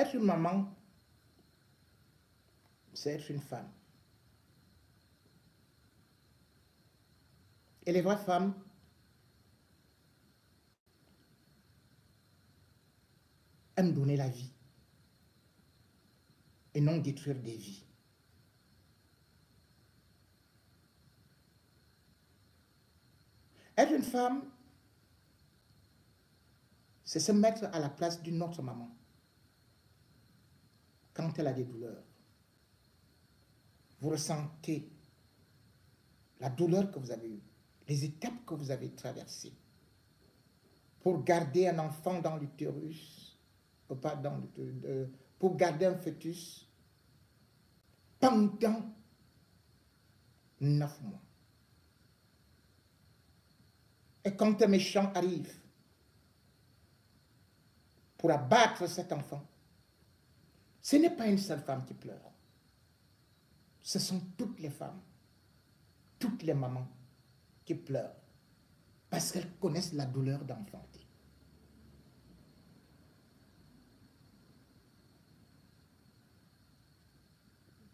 Être une maman, c'est être une femme. Et les vraies femmes aiment donner la vie et non détruire des vies. Être une femme, c'est se mettre à la place d'une autre maman quand elle a des douleurs. Vous ressentez la douleur que vous avez eue, les étapes que vous avez traversées pour garder un enfant dans l'utérus, pas dans l'utérus, pour garder un fœtus pendant 9 mois. Et quand un méchant arrive pour abattre cet enfant, ce n'est pas une seule femme qui pleure. Ce sont toutes les femmes, toutes les mamans qui pleurent parce qu'elles connaissent la douleur d'enfanter.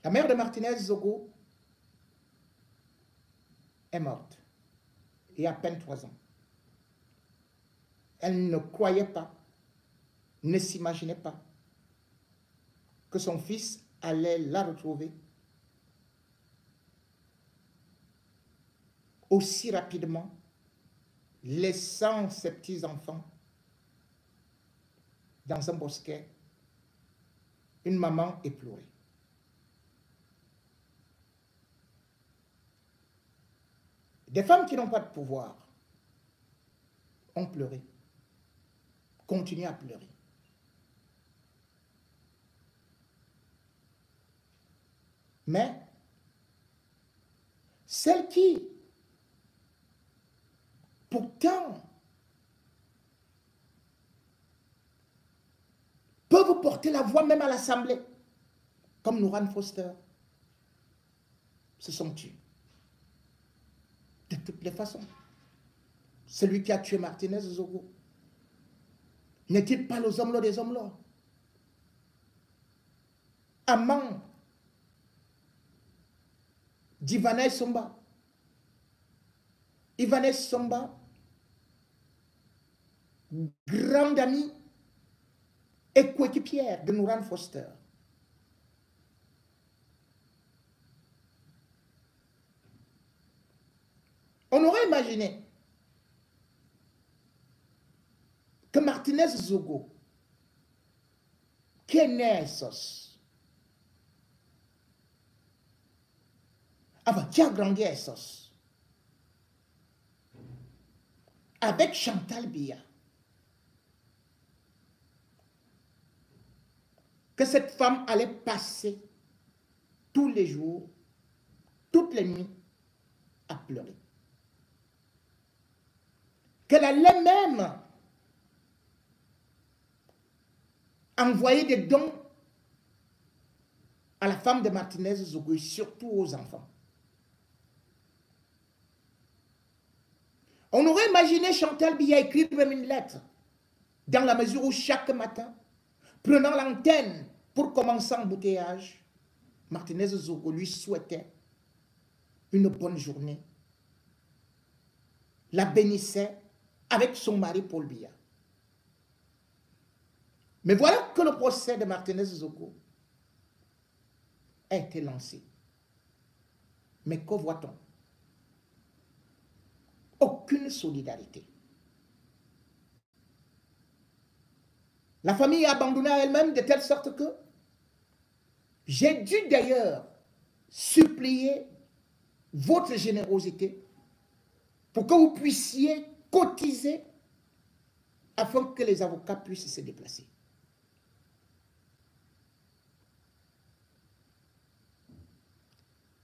La mère de Martinez Zogo est morte il y a à peine 3 ans. Elle ne croyait pas, ne s'imaginait pas que son fils allait la retrouver aussi rapidement, laissant ses petits-enfants dans un bosquet, une maman éplorée. Des femmes qui n'ont pas de pouvoir ont pleuré, continuent à pleurer. Mais celles qui, pourtant, peuvent porter la voix même à l'Assemblée, comme Nourane Foster, se sont tuées. De toutes les façons. Celui qui a tué Martinez Zogo, n'est-il pas les hommes-là des hommes-là? Amant d'Ivanès Somba. Ivanès Somba, grande amie et coéquipière de Nourane Foster. On aurait imaginé que Martinez Zogo, qui est né à Essos, qui a grandi à Essos, avec Chantal Biya, que cette femme allait passer tous les jours, toutes les nuits, à pleurer. Qu'elle allait même envoyer des dons à la femme de Martinez Zogo et surtout aux enfants. On aurait imaginé Chantal Biya écrire même une lettre, dans la mesure où chaque matin, prenant l'antenne pour commencer embouteillage, Martinez Zogo lui souhaitait une bonne journée, la bénissait avec son mari Paul Biya. Mais voilà que le procès de Martinez Zogo a été lancé. Mais que voit-on? Aucune solidarité. La famille est abandonnée à elle-même de telle sorte que j'ai dû d'ailleurs supplier votre générosité pour que vous puissiez cotiser afin que les avocats puissent se déplacer.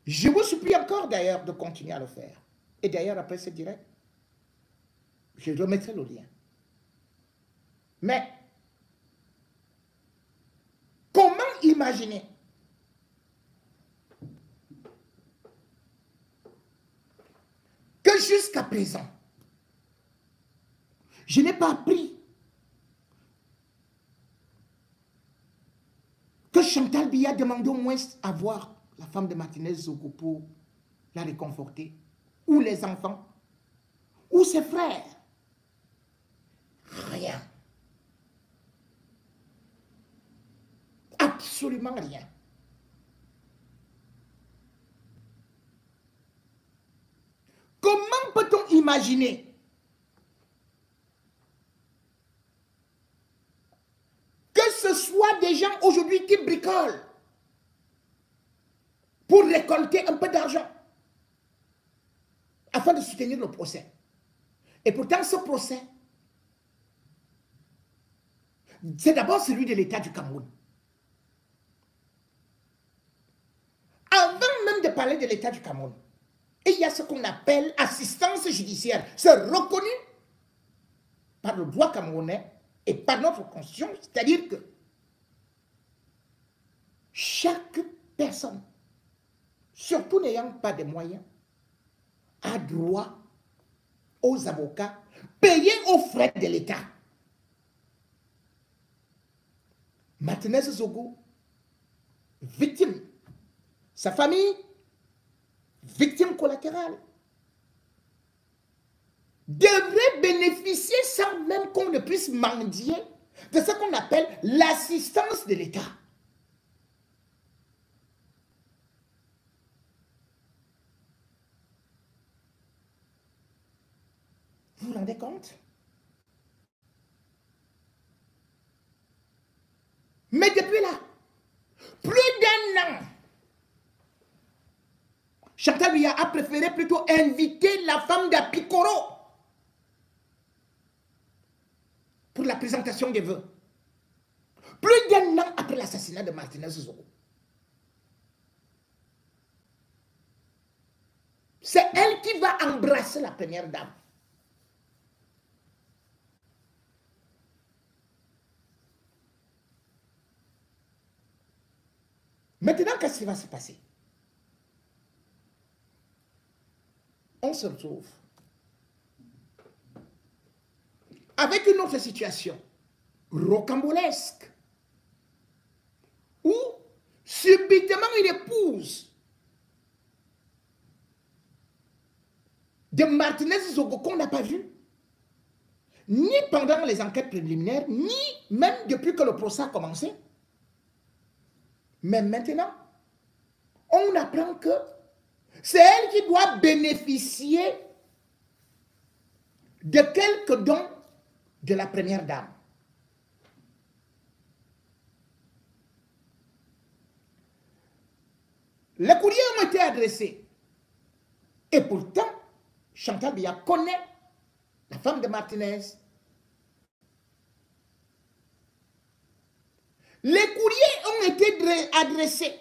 Je vous supplie encore d'ailleurs de continuer à le faire. Et d'ailleurs, après ce direct, je remettrai le lien. Mais, comment imaginer que jusqu'à présent, je n'ai pas appris Chantal Biya demandait au moins à voir la femme de Martinez Zogo pour la réconforter, ou les enfants, ou ses frères. Rien. Absolument rien. Comment peut-on imaginer que ce soit des gens aujourd'hui qui bricolent pour récolter un peu d'argent afin de soutenir le procès? Et pourtant, ce procès, c'est d'abord celui de l'État du Cameroun. Avant même de parler de l'État du Cameroun, il y a ce qu'on appelle assistance judiciaire. C'est reconnu par le droit camerounais et par notre constitution. C'est-à-dire que chaque personne, surtout n'ayant pas de moyens, a droit aux avocats payés aux frais de l'État. Martinez Zogo, victime. Sa famille, victime collatérale, devrait bénéficier sans même qu'on ne puisse mendier de ce qu'on appelle l'assistance de l'État. Vous vous rendez compte? Mais depuis là, plus d'1 an, Chantal Biya a préféré plutôt inviter la femme d'Apikoro pour la présentation des vœux. Plus d'1 an après l'assassinat de Martinez Zogo. C'est elle qui va embrasser la première dame. Maintenant, qu'est-ce qui va se passer? On se retrouve avec une autre situation rocambolesque où subitement une épouse de Martinez Zogo qu'on n'a pas vu, ni pendant les enquêtes préliminaires, ni même depuis que le procès a commencé. Mais maintenant, on apprend que c'est elle qui doit bénéficier de quelques dons de la première dame. Les courriers ont été adressés. Et pourtant, Chantal Biya connaît la femme de Martinez. Les courriers ont été adressés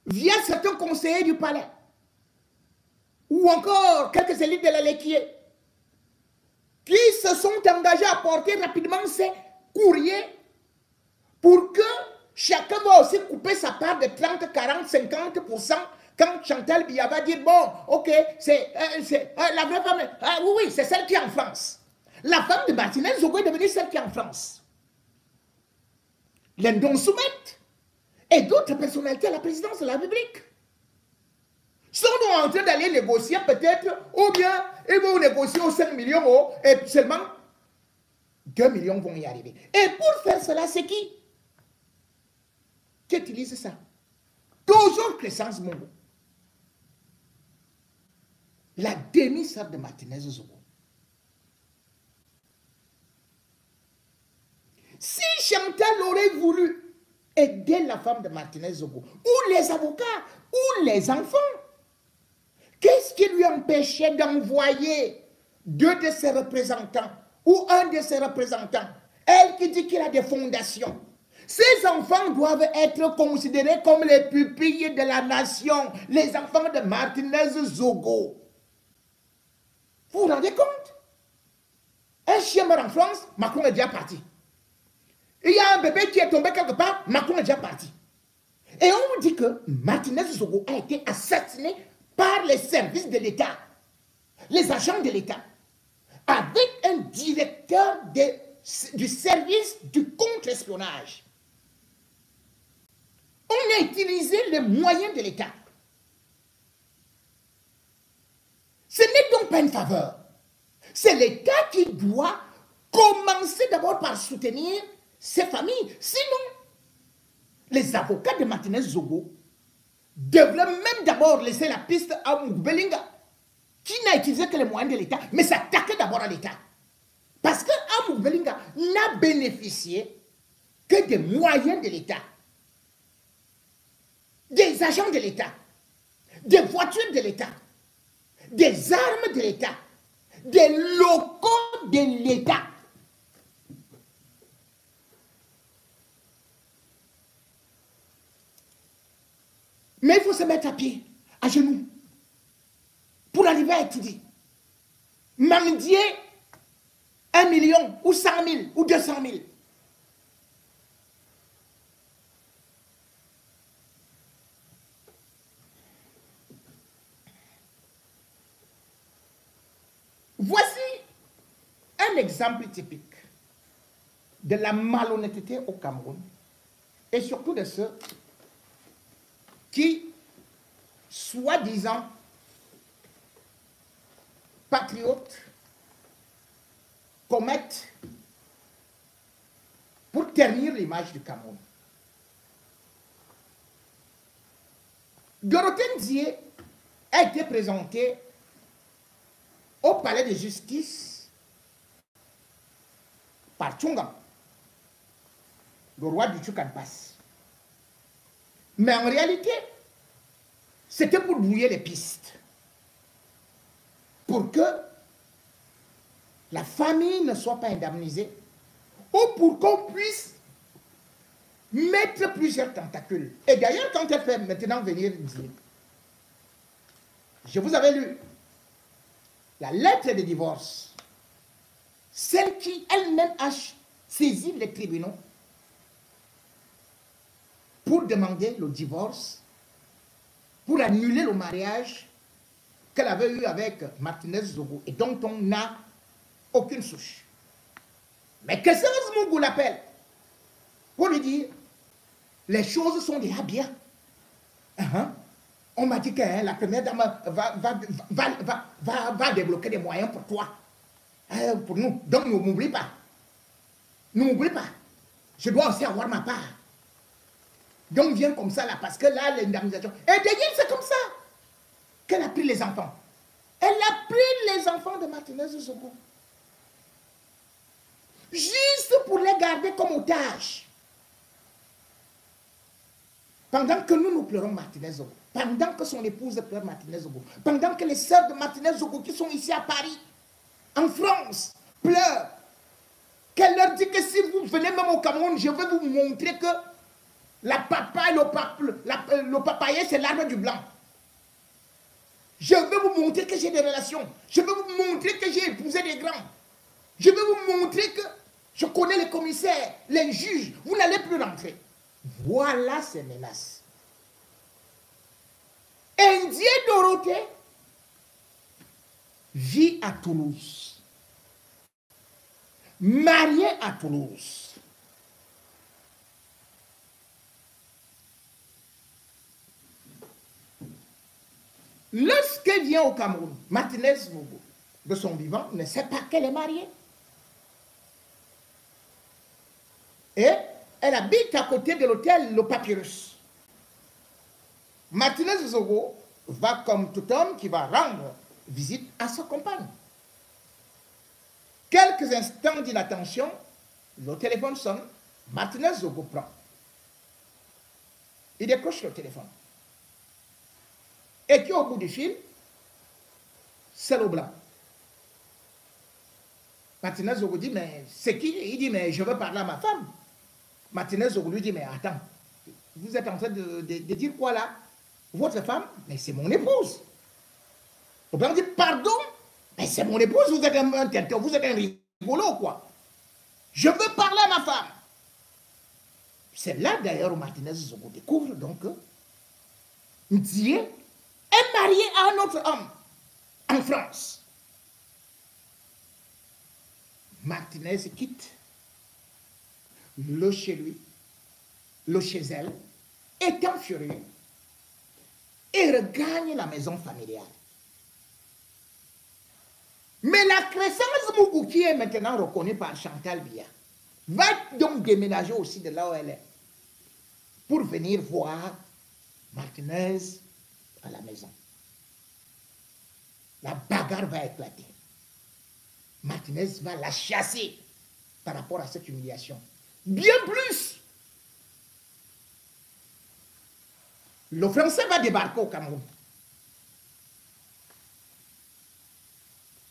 via certains conseillers du palais ou encore quelques élites de la Léquier qui se sont engagés à porter rapidement ces courriers pour que chacun va aussi couper sa part de 30, 40, 50% quand Chantal Biya va dire bon, ok, c'est la vraie femme, oui, c'est celle qui est en France. La femme de Martinez Zogo est devenue celle qui est en France. Lendon Soumet et d'autres personnalités à la présidence de la République sont en train d'aller négocier peut-être, ou bien ils vont négocier aux 5 millions et seulement 2 millions vont y arriver. Et pour faire cela, c'est qui utilise ça? Toujours Crescence Mongo, la demi-sœur de Martinez Zogo. Si Chantal aurait voulu aider la femme de Martinez Zogo, ou les avocats, ou les enfants, qu'est-ce qui lui empêchait d'envoyer 2 de ses représentants, ou 1 de ses représentants? Elle qui dit qu'il a des fondations. Ces enfants doivent être considérés comme les pupilles de la nation, les enfants de Martinez Zogo. Vous vous rendez compte? Un chien meurt en France, Macron est déjà parti. Il y a un bébé qui est tombé quelque part, Macron est déjà parti. Et on nous dit que Martinez Zogo a été assassiné par les services de l'État, les agents de l'État, avec un directeur du service du contre-espionnage. On a utilisé les moyens de l'État. Ce n'est donc pas une faveur. C'est l'État qui doit commencer d'abord par soutenir ces familles. Sinon, les avocats de Martinez Zogo devraient même d'abord laisser la piste à Moubelinga, qui n'a utilisé que les moyens de l'État, mais s'attaquer d'abord à l'État. Parce que Moubelinga n'a bénéficié que des moyens de l'État, des agents de l'État, des voitures de l'État, des armes de l'État, des locaux de l'État. Mais il faut se mettre à pied, à genoux, pour arriver à étudier. Mendier 1 million, ou 100 000, ou 200 000. Voici un exemple typique de la malhonnêteté au Cameroun et surtout de ceux qui, soi-disant patriotes, commettent pour ternir l'image du Cameroun. Dorothée Ndiaye a été présentée au palais de justice par Tchunga, le roi du Tchoukanpas. Mais en réalité, c'était pour brouiller les pistes, pour que la famille ne soit pas indemnisée, ou pour qu'on puisse mettre plusieurs tentacules. Et d'ailleurs, quand elle fait maintenant venir dire, je vous avais lu la lettre de divorce, celle qui elle-même a saisi les tribunaux pour demander le divorce, pour annuler le mariage qu'elle avait eu avec Martinez Zogo et dont on n'a aucune souche. Mais que Serge Mougou l'appelle pour lui dire les choses sont déjà bien. On m'a dit que la première dame va débloquer des moyens pour toi, pour nous. Donc ne m'oublie pas. Ne m'oublie pas. Je dois aussi avoir ma part. Donc viens comme ça là, parce que là, l'indemnisation. Et d'ailleurs, c'est comme ça qu'elle a pris les enfants. Elle a pris les enfants de Martinez Zogo. Juste pour les garder comme otages. Pendant que nous pleurons Martinez Zogo. Pendant que son épouse pleure Martinez Zogo. Pendant que les sœurs de Martinez Zogo qui sont ici à Paris, en France, pleurent. Qu'elle leur dit que si vous venez même au Cameroun, je vais vous montrer que la papaye, le papayer, c'est l'arbre du blanc. Je vais vous montrer que j'ai des relations. Je vais vous montrer que j'ai épousé des grands. Je vais vous montrer que je connais les commissaires, les juges. Vous n'allez plus rentrer. Voilà ces menaces. Ndiaye Dorothée vit à Toulouse. Mariée à Toulouse. Lorsqu'elle vient au Cameroun, Martinez Zogo, de son vivant, ne sait pas qu'elle est mariée. Et elle habite à côté de l'hôtel Le Papyrus. Martinez Zogo va comme tout homme qui va rendre visite à sa compagne. Quelques instants d'inattention, le téléphone sonne, Martinez Zogo prend. Il décroche le téléphone. Et qui au bout du fil, c'est le blanc. Martinez Zogo dit, mais c'est qui? Il dit, mais je veux parler à ma femme. Martinez Zogo lui dit, mais attends, vous êtes en train de dire quoi là? Votre femme? Mais c'est mon épouse. Le blanc dit, pardon? Mais c'est mon épouse, vous êtes un rigolo quoi. Je veux parler à ma femme. C'est là d'ailleurs où Martinez Zogo découvre donc que Ndiaye est marié à un autre homme en France. Martinez quitte le chez lui, le chez elle, étant furieux, et regagne la maison familiale. Mais la Crescence Mougou, qui est maintenant reconnue par Chantal Biya, va donc déménager aussi de là où elle est pour venir voir Martinez à la maison. La bagarre va éclater. Martinez va la chasser par rapport à cette humiliation. Bien plus, le Français va débarquer au Cameroun.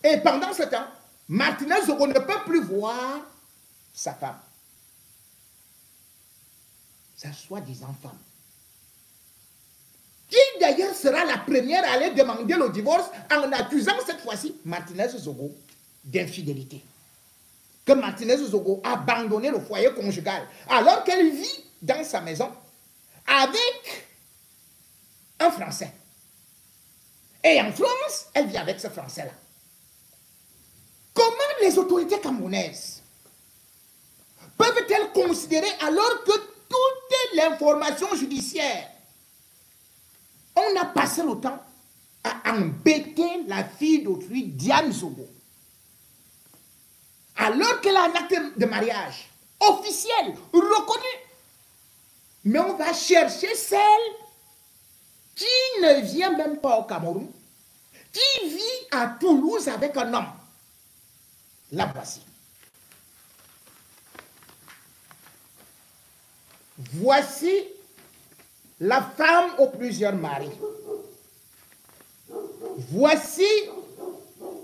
Et pendant ce temps, Martinez Zogo ne peut plus voir sa femme. Sa soi-disant femme. Qui d'ailleurs sera la première à aller demander le divorce en accusant cette fois-ci Martinez Zogo d'infidélité. Que Martinez Zogo a abandonné le foyer conjugal alors qu'elle vit dans sa maison avec un Français. Et en France, elle vit avec ce Français-là. Comment les autorités camerounaises peuvent-elles considérer alors que toute l'information judiciaire, on a passé le temps à embêter la fille d'autrui, Diane Zogo, alors qu'elle a un acte de mariage officiel, reconnu. Mais on va chercher celle qui ne vient même pas au Cameroun, qui vit à Toulouse avec un homme. La voici. Voici la femme aux plusieurs maris. Voici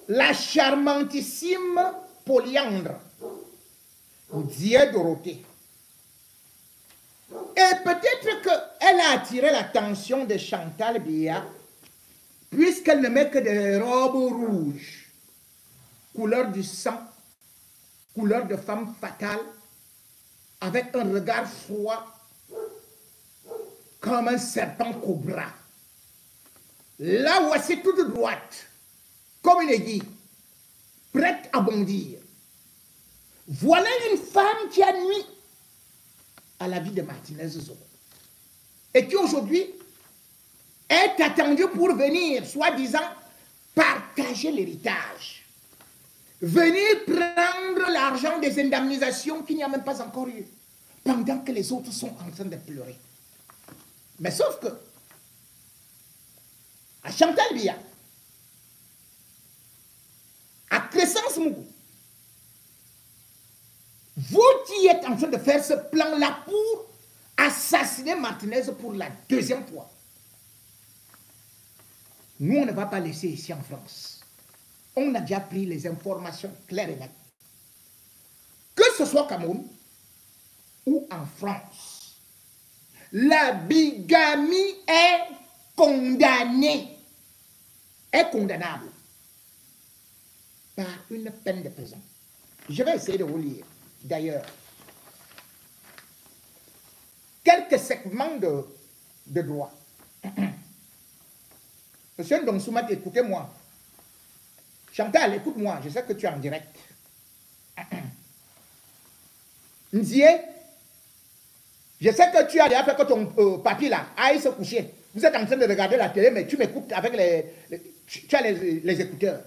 la charmantissime Polyandre, Dieu Dorothée. Et peut-être qu'elle a attiré l'attention de Chantal Biya, puisqu'elle ne met que des robes rouges, couleur du sang, couleur de femme fatale, avec un regard froid, comme un serpent cobra. Là, voici toute droite, comme une aiguille, prête à bondir. Voilà une femme qui a nuit à la vie de Martinez Zogo et qui aujourd'hui est attendue pour venir, soi-disant, partager l'héritage. Venir prendre l'argent des indemnisations qu'il n'y a même pas encore eu, pendant que les autres sont en train de pleurer. Mais sauf que, à Chantal Biya, à Crescence Mougou, vous qui êtes en train de faire ce plan-là pour assassiner Martinez pour la deuxième fois, nous, on ne va pas laisser ici en France. On a déjà pris les informations claires et nettes. Que ce soit au Cameroun ou en France, la bigamie est condamnée, est condamnable par une peine de prison. Je vais essayer de vous lire, d'ailleurs, quelques segments de droit. Monsieur Ndonsoumat, écoutez-moi. Chantal, écoute-moi, je sais que tu es en direct. Nzie, je sais que tu as déjà fait que ton papy là aille se coucher. Vous êtes en train de regarder la télé, mais tu m'écoutes avec tu as les écouteurs.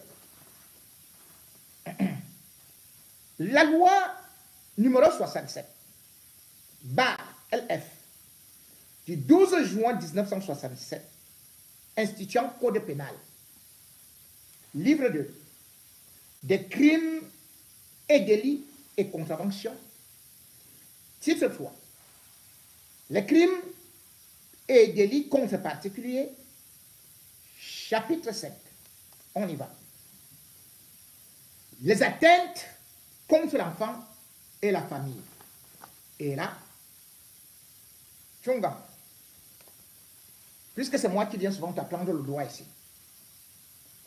La loi numéro 67, LF, du 12 juin 1967, instituant code pénal, livre 2, des crimes et délits et contraventions, titre 3, les crimes et délits contre particuliers, chapitre 5, on y va. Les atteintes contre l'enfant et la famille. Et là, Tchonga, puisque c'est moi qui viens souvent t'apprendre le droit ici,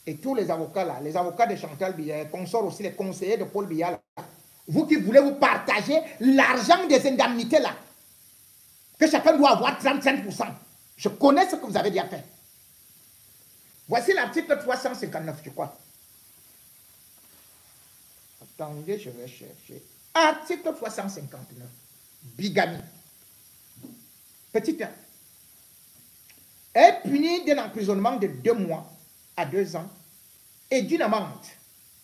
et tous les avocats là, les avocats de Chantal Biya, consorts aussi, les conseillers de Paul Biya là, vous qui voulez vous partager l'argent des indemnités là, que chacun doit avoir 35%. Je connais ce que vous avez déjà fait. Voici l'article 359, tu crois. Attendez, je vais chercher. Article 359. Bigamie. Petit 1. est puni d'un emprisonnement de 2 mois à 2 ans et d'une amende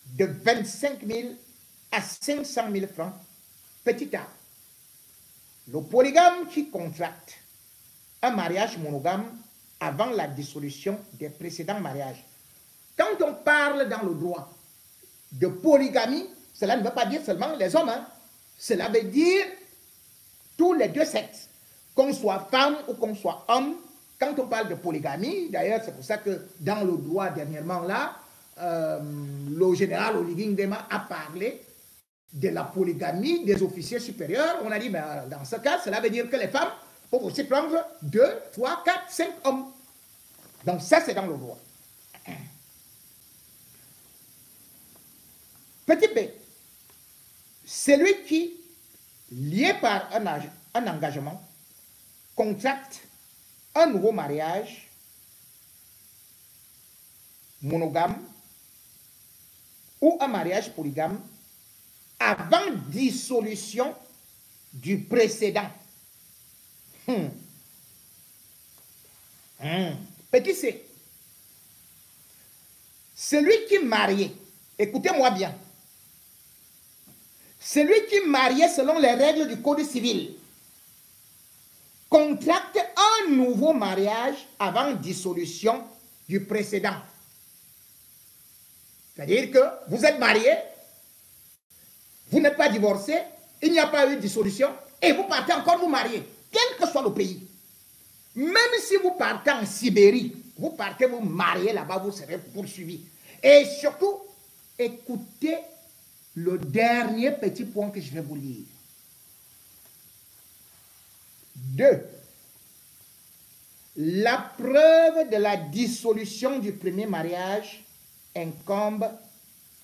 de 25 000 à 500 000 francs. Petit a. Le polygame qui contracte un mariage monogame avant la dissolution des précédents mariages. Quand on parle dans le droit de polygamie, cela ne veut pas dire seulement les hommes. Hein. Cela veut dire tous les deux sexes. Qu'on soit femme ou qu'on soit homme, quand on parle de polygamie, d'ailleurs c'est pour ça que dans le droit dernièrement là, le général Olivier Ndema a parlé de la polygamie des officiers supérieurs. On a dit, mais dans ce cas, cela veut dire que les femmes peuvent aussi prendre 2, 3, 4, 5 hommes. Donc ça, c'est dans le droit. Petit b, celui qui, lié par un engagement, contracte un nouveau mariage monogame ou un mariage polygame avant dissolution du précédent. Petit c, celui qui marié, écoutez-moi bien, celui qui marié selon les règles du Code civil contracte un nouveau mariage avant dissolution du précédent. C'est-à-dire que vous êtes marié, vous n'êtes pas divorcé, il n'y a pas eu de dissolution, et vous partez encore vous marier, quel que soit le pays. Même si vous partez en Sibérie, vous partez vous marier là-bas, vous serez poursuivi. Et surtout, écoutez le dernier petit point que je vais vous lire. 2. La preuve de la dissolution du premier mariage incombe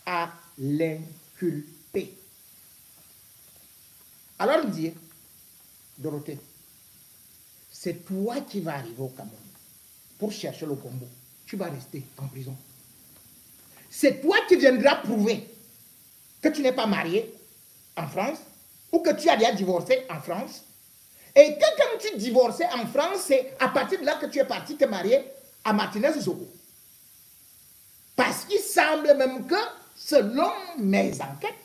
à l'inculpé. Alors, dit Dorothée, c'est toi qui vas arriver au Cameroun pour chercher le combo. Tu vas rester en prison. C'est toi qui viendras prouver que tu n'es pas marié en France ou que tu as déjà divorcé en France. Et que quand tu divorçais en France, c'est à partir de là que tu es parti te marier à Martinez-Zogo. Parce qu'il semble même que, selon mes enquêtes,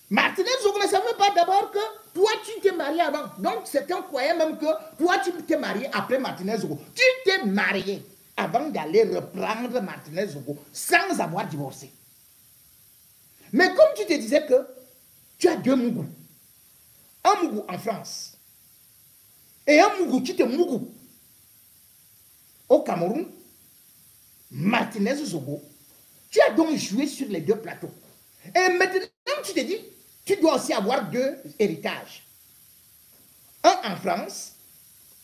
Martinez-Zogo ne savait pas d'abord que toi, tu t'es marié avant. Donc, certains croyaient même que toi, tu t'es marié après Martinez-Zogo. Tu t'es marié avant d'aller reprendre Martinez-Zogo sans avoir divorcé. Mais comme tu te disais que tu as 2 Mougou, un Mougou en France et un Mougou qui te Mougou au Cameroun, Martinez-Zogo, tu as donc joué sur les 2 plateaux. Et maintenant, tu te dis, tu dois aussi avoir 2 héritages. Un en France,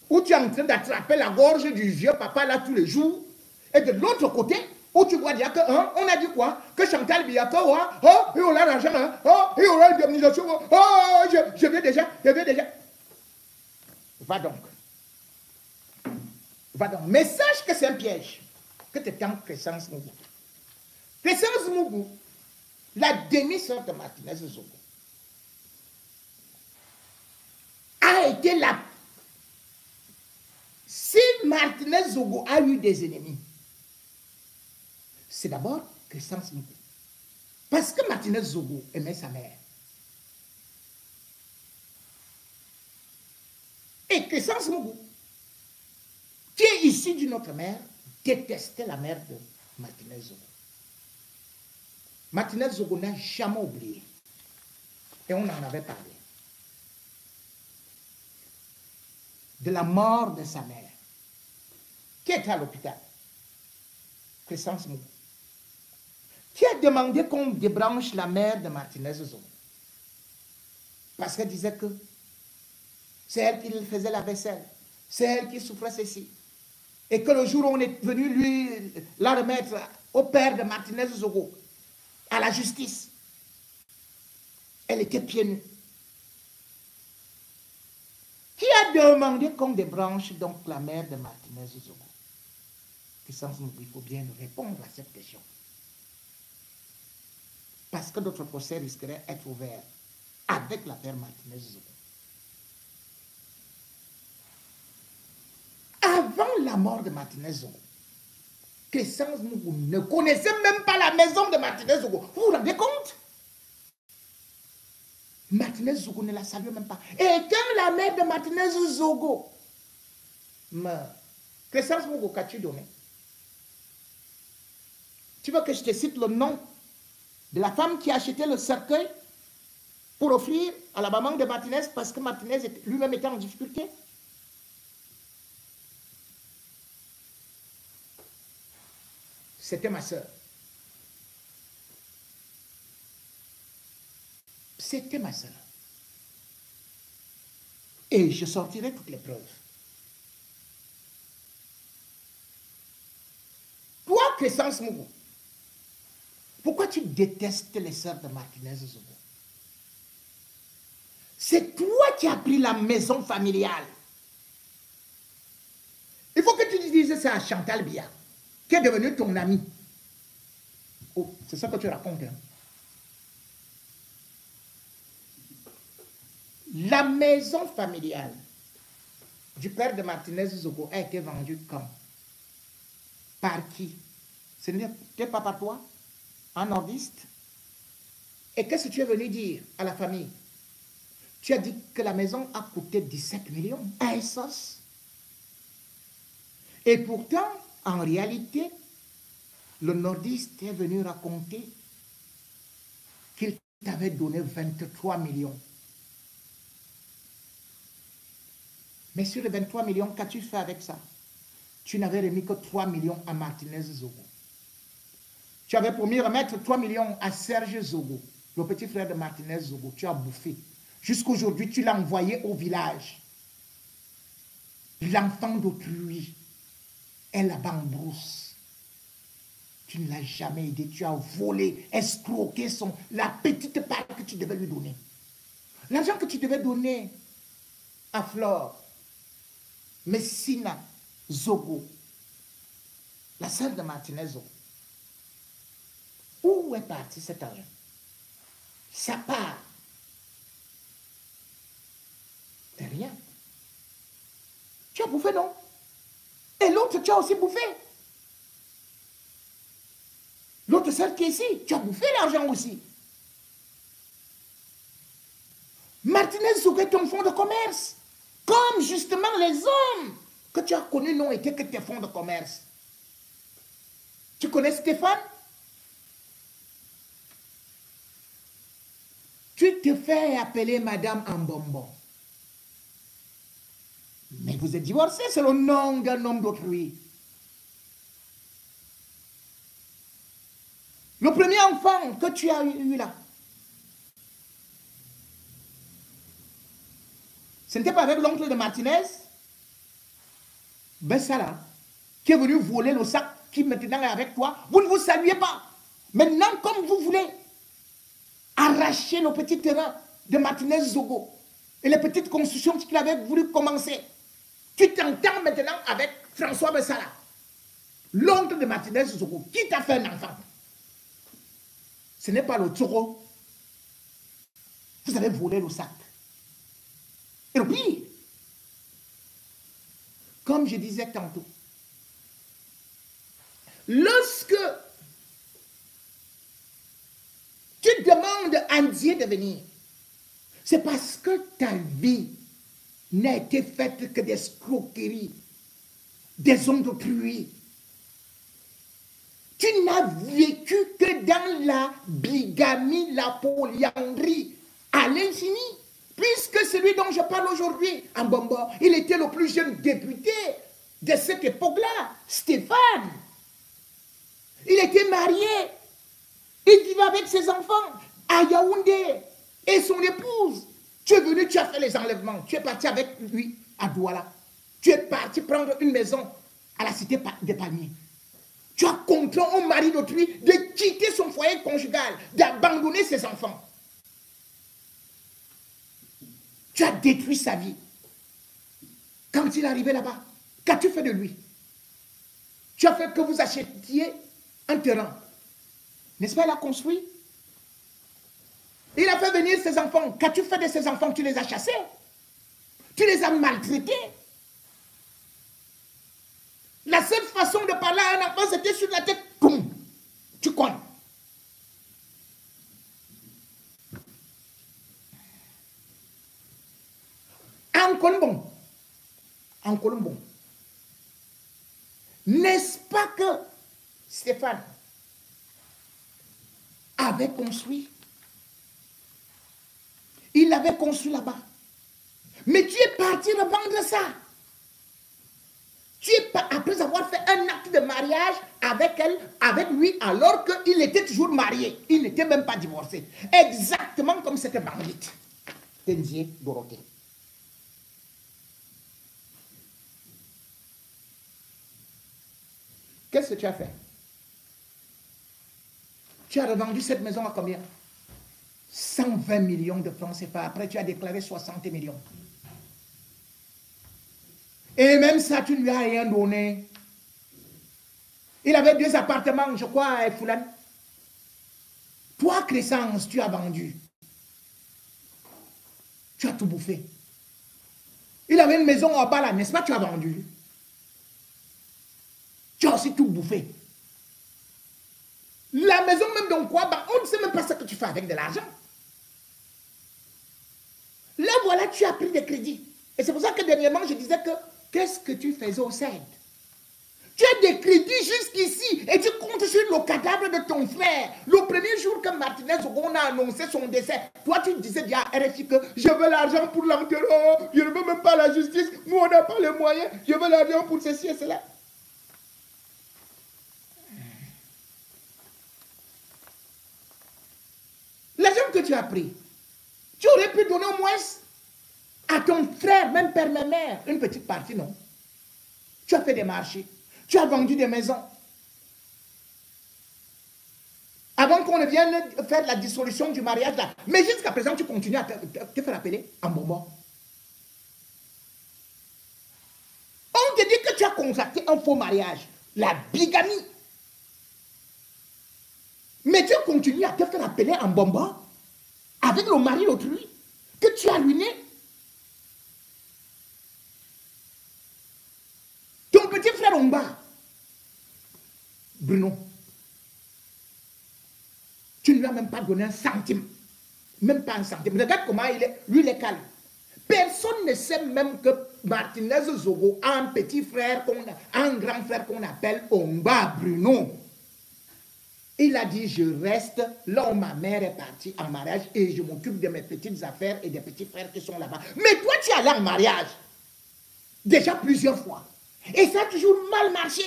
où tu es en train d'attraper la gorge du vieux papa là tous les jours, et de l'autre côté, où tu vois dire que, hein, on a dit quoi? Que Chantal Biato, hein, oh, il aura l'argent, hein, oh, il aura l'indemnisation, oh, je viens déjà. Va donc. Mais sache que c'est un piège que te tend Crescence Mougou. Crescence Mougou, la demi-sœur de Martinez-Zogo, a été là. Si Martinez-Zogo a eu des ennemis, c'est d'abord Crescence Mougou. Parce que Martinez-Zogo aimait sa mère. Et Crescence Mougou, qui est issue d'une autre mère, détestait la mère de Martinez-Zogo. Martinez-Zogo n'a jamais oublié. Et on en avait parlé. De la mort de sa mère. Qui était à l'hôpital? Crescence Mougou. Qui a demandé qu'on débranche la mère de Martinez-Zogo. Parce qu'elle disait que c'est elle qui faisait la vaisselle. C'est elle qui souffrait ceci. Et que le jour où on est venu lui la remettre au père de Martinez-Zogo, à la justice, elle était pieds nus. Qui a demandé qu'on débranche donc la mère de Martinez-Zogo? Il faut bien répondre à cette question. Parce que notre procès risquerait d'être ouvert avec l'affaire Martinez-Zogo. Avant mort de Martinez Zogo, Crescence Mougou ne connaissait même pas la maison de Martinez Zogo. Vous vous rendez compte? Martinez Zogo ne la savait même pas. Et quand la mère de Martinez Zogo meurt, Crescence Mougou, qu'as-tu donné? Tu veux que je te cite le nom de la femme qui a acheté le cercueil pour offrir à la maman de Martinez parce que Martinez lui-même était en difficulté? C'était ma soeur. C'était ma soeur. Et je sortirai toutes les preuves. Toi, Crescence Mougou, pourquoi tu détestes les sœurs de Martinez Zogo? C'est toi qui as pris la maison familiale. Il faut que tu dises ça à Chantal Biya, qui est devenue ton amie. Oh, c'est ça que tu racontes. Hein? La maison familiale du père de Martinez Zogo a été vendue quand? Par qui? Ce n'était pas par toi? Un nordiste? Et qu'est-ce que tu es venu dire à la famille? Tu as dit que la maison a coûté 17 millions à Essos. Et pourtant, en réalité, le nordiste est venu raconter qu'il t'avait donné 23 millions. Mais sur les 23 millions, qu'as-tu fait avec ça? Tu n'avais remis que 3 millions à Martinez Zogo. Tu avais promis remettre 3 millions à Serge Zogo, le petit frère de Martinez Zogo. Tu as bouffé. Jusqu'aujourd'hui, tu l'as envoyé au village. L'enfant d'autrui est là-bas en brousse. Tu ne l'as jamais aidé. Tu as volé, escroqué la petite part que tu devais lui donner. L'argent que tu devais donner à Flore, Messina Zogo, la sœur de Martinez Zogo. Où est parti cet argent? Ça part. C'est rien. Tu as bouffé, non? Et l'autre, tu as aussi bouffé. L'autre sœur qui est ici, tu as bouffé l'argent aussi. Martinez Zogo est ton fonds de commerce. Comme justement les hommes que tu as connus n'ont été que tes fonds de commerce. Tu connais Stéphane? Tu te fais appeler Madame Ambombo. Mais vous êtes divorcé, c'est le nom d'un homme d'autrui. Le premier enfant que tu as eu là, ce n'était pas avec l'oncle de Martinez, Bessala, qui est venu voler le sac qui maintenant est avec toi. Vous ne vous saluez pas. Maintenant, comme vous voulez arracher le petit terrain de Martinez Zogo et les petites constructions qu'il avait voulu commencer, tu t'entends maintenant avec François Bessala, l'oncle de Martinez Zogo, qui t'a fait un enfant. Ce n'est pas le Toro. Vous avez volé le sac. Et le pire, comme je disais tantôt, lorsque tu demandes à Dieu de venir, c'est parce que ta vie n'a été faite que d'escroqueries, des hommes d'autrui. Tu n'as vécu que dans la bigamie, la polyandrie, à l'infini. Puisque celui dont je parle aujourd'hui, Ambombo, il était le plus jeune député de cette époque-là, Stéphane. Il était marié, il vivait avec ses enfants à Yaoundé et son épouse. Tu es venu, tu as fait les enlèvements, tu es parti avec lui à Douala. Tu es parti prendre une maison à la cité des Palmiers. Tu as contraint au mari d'autrui de quitter son foyer conjugal, d'abandonner ses enfants. Tu as détruit sa vie. Quand il est arrivé là-bas, qu'as-tu fait de lui? Tu as fait que vous achetiez un terrain. N'est-ce pas, il a construit? Il a fait venir ses enfants. Qu'as-tu fait de ses enfants? Tu les as chassés. Tu les as maltraités. La seule façon de parler à un enfant, c'était sur la tête. Boum, tu connais. En Colombon. N'est-ce pas que Stéphane avait construit? Il l'avait construit là-bas. Mais tu es parti revendre ça. Tu es pas, après avoir fait un acte de mariage avec elle, avec lui, alors qu'il était toujours marié. Il n'était même pas divorcé. Exactement comme cette bandite. Tenzier Dorothée. Qu'est-ce que tu as fait? Tu as revendu cette maison à combien? 120 millions de francs CFA. Après, tu as déclaré 60 millions. Et même ça, tu ne lui as rien donné. Il avait 2 appartements, je crois, à Foulan. Toi, Crescence, tu as vendu. Tu as tout bouffé. Il avait une maison en bas là, n'est-ce pas? Tu as vendu. Tu as aussi tout bouffé. La maison même dans quoi? Bah, on ne sait même pas ce que tu fais avec de l'argent. Là, voilà, tu as pris des crédits. Et c'est pour ça que dernièrement, je disais que qu'est-ce que tu faisais au CED? Tu as des crédits jusqu'ici et tu comptes sur le cadavre de ton frère. Le premier jour que Martinez Zogo a annoncé son décès, toi tu disais bien à RFI que je veux l'argent pour l'enterrement, je ne veux même pas la justice, nous on n'a pas les moyens, je veux l'argent pour ceci et cela. L'argent que tu as pris, tu aurais pu donner au moins à ton frère, même père, même mère, une petite partie, non? Tu as fait des marchés, tu as vendu des maisons. Avant qu'on ne vienne faire la dissolution du mariage là. Mais jusqu'à présent, tu continues à te faire appeler en bonbon. On te dit que tu as contracté un faux mariage, la bigamie. Mais tu continues à te faire appeler en bonbon avec le mari d'autrui que tu as ruiné. Ton petit frère en bas, Bruno, tu ne lui as même pas donné un centime. Même pas un centime. Regarde comment il est. Lui, il est calme. Personne ne sait même que Martinez Zogo a un petit frère, un grand frère qu'on appelle Omba Bruno. Il a dit, je reste là où ma mère est partie en mariage et je m'occupe de mes petites affaires et des petits frères qui sont là-bas. Mais toi, tu es allé en mariage. Déjà plusieurs fois. Et ça a toujours mal marché.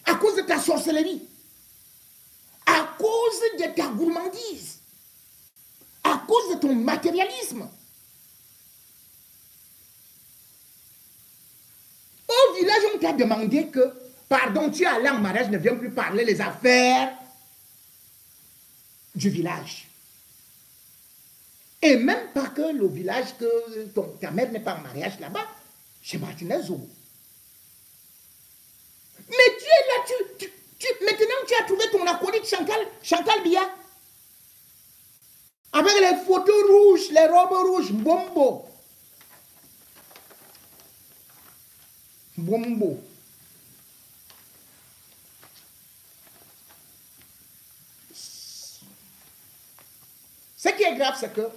À cause de ta sorcellerie. À cause de ta gourmandise. À cause de ton matérialisme. Au village, on t'a demandé que, pardon, tu es allé en mariage, ne viens plus parler les affaires du village. Et même pas que le village, que ta mère n'est pas en mariage là-bas, chez Martinez Zogo. Mais tu es là, maintenant tu as trouvé ton acolyte Chantal Biya. Avec les photos rouges, les robes rouges, Bombo. Bombo. Ce qui est grave, c'est que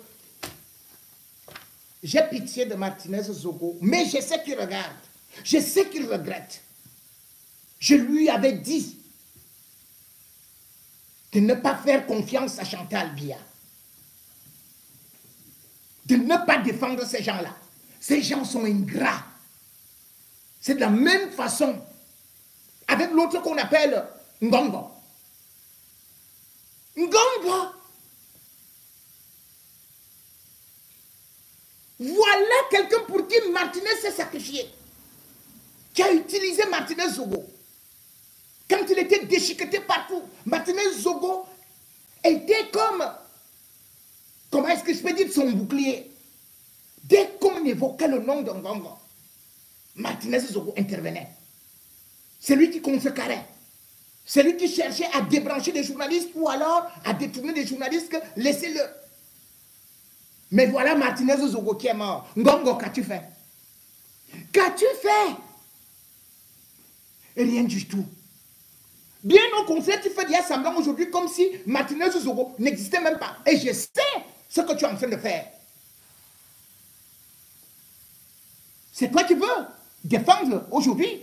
j'ai pitié de Martinez Zogo, mais je sais qu'il regarde. Je sais qu'il regrette. Je lui avais dit de ne pas faire confiance à Chantal Biya. De ne pas défendre ces gens-là. Ces gens sont ingrats. C'est de la même façon avec l'autre qu'on appelle Ngongo. Ngongo. Voilà quelqu'un pour qui Martinez s'est sacrifié. Qui a utilisé Martinez Zogo. Quand il était déchiqueté partout, Martinez Zogo était comme, comment est-ce que je peux dire, son bouclier. Dès qu'on évoquait le nom de Ngongo, Martinez Zogo intervenait. C'est lui qui contrecarrait. C'est lui qui cherchait à débrancher des journalistes ou alors à détourner des journalistes, laissez-le. Mais voilà Martinez Zogo qui est mort. Ngongo, qu'as-tu fait? Qu'as-tu fait? Rien du tout. Bien au contraire, tu fais des semblant aujourd'hui comme si Martinez Zogo n'existait même pas. Et je sais ce que tu es en train de faire. C'est toi qui veux défendre aujourd'hui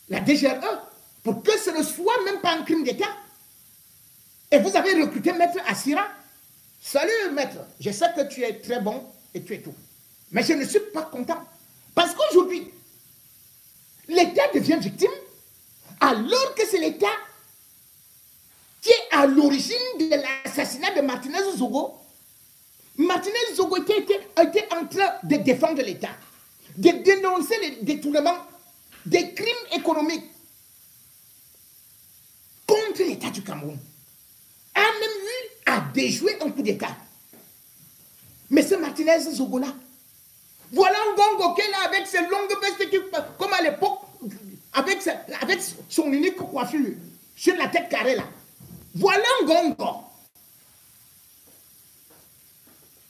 la DGRE pour que ce ne soit même pas un crime d'État. Et vous avez recruté Maître Assira. Salut Maître, je sais que tu es très bon et tu es tout. Mais je ne suis pas content. Parce qu'aujourd'hui, l'État devient victime alors que c'est l'État qui est à l'origine de l'assassinat de Martinez Zogo. Martinez Zogo était en train de défendre l'État, de dénoncer les détournements des crimes économiques contre l'État du Cameroun. A même eu à déjouer un coup d'État. Mais ce Martinez Zogo-là, voilà un gongo qui est là avec ses longues vestes, comme à l'époque, avec son unique coiffure sur la tête carrée là. Voilà un gongo.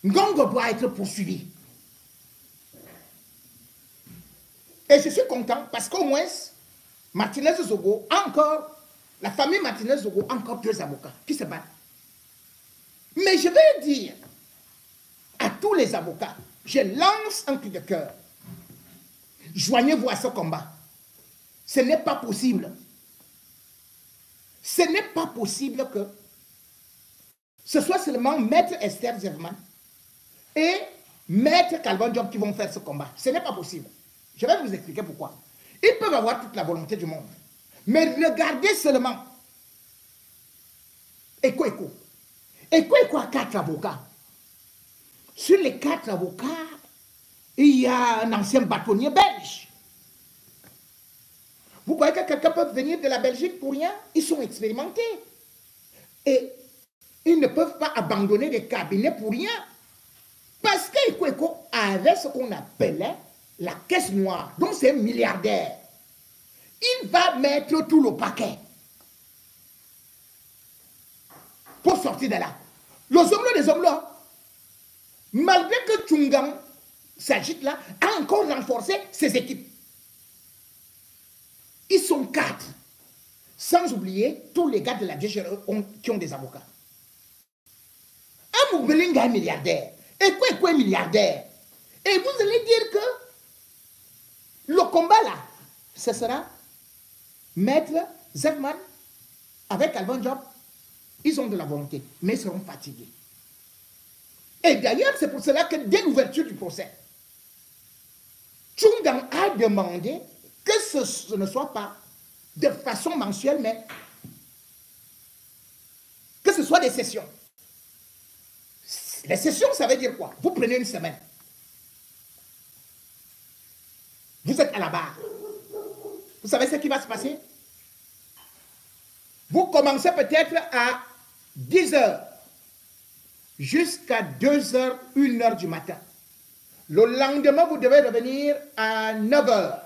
Ngongo doit être poursuivi. Et je suis content parce qu'au moins, Martinez Zogo a encore, la famille Martinez Zogo a encore 2 avocats qui se battent. Mais je vais dire à tous les avocats, je lance un cri de cœur. Joignez-vous à ce combat. Ce n'est pas possible. Ce n'est pas possible que ce soit seulement Maître Esther Zerman et Maître Calvin Diop qui vont faire ce combat. Ce n'est pas possible. Je vais vous expliquer pourquoi. Ils peuvent avoir toute la volonté du monde. Mais regardez seulement. Eko a 4 avocats. Sur les 4 avocats, il y a un ancien bâtonnier belge. Vous croyez que quelqu'un peut venir de la Belgique pour rien? Ils sont expérimentés. Et ils ne peuvent pas abandonner les cabinets pour rien. Parce qu'Eko avait ce qu'on appelait la caisse noire. Donc c'est un milliardaire. Il va mettre tout le paquet pour sortir de là. Les hommes là, malgré que Tchungam s'agite là, a encore renforcé ses équipes. Ils sont 4. Sans oublier tous les gars de la DGRE qui ont des avocats. Amoubelinga est milliardaire. Eko est milliardaire. Et vous allez dire que le combat là, ce sera Maître Zerman avec Calvin Diop. Ils ont de la volonté, mais ils seront fatigués. Et d'ailleurs, c'est pour cela que dès l'ouverture du procès, Tchungam a demandé que ce ne soit pas de façon mensuelle, mais que ce soit des sessions. Les sessions, ça veut dire quoi? Vous prenez une semaine. Vous êtes à la barre. Vous savez ce qui va se passer? Vous commencez peut-être à 10 h jusqu'à 2 h, 1 h du matin. Le lendemain, vous devez revenir à 9 h.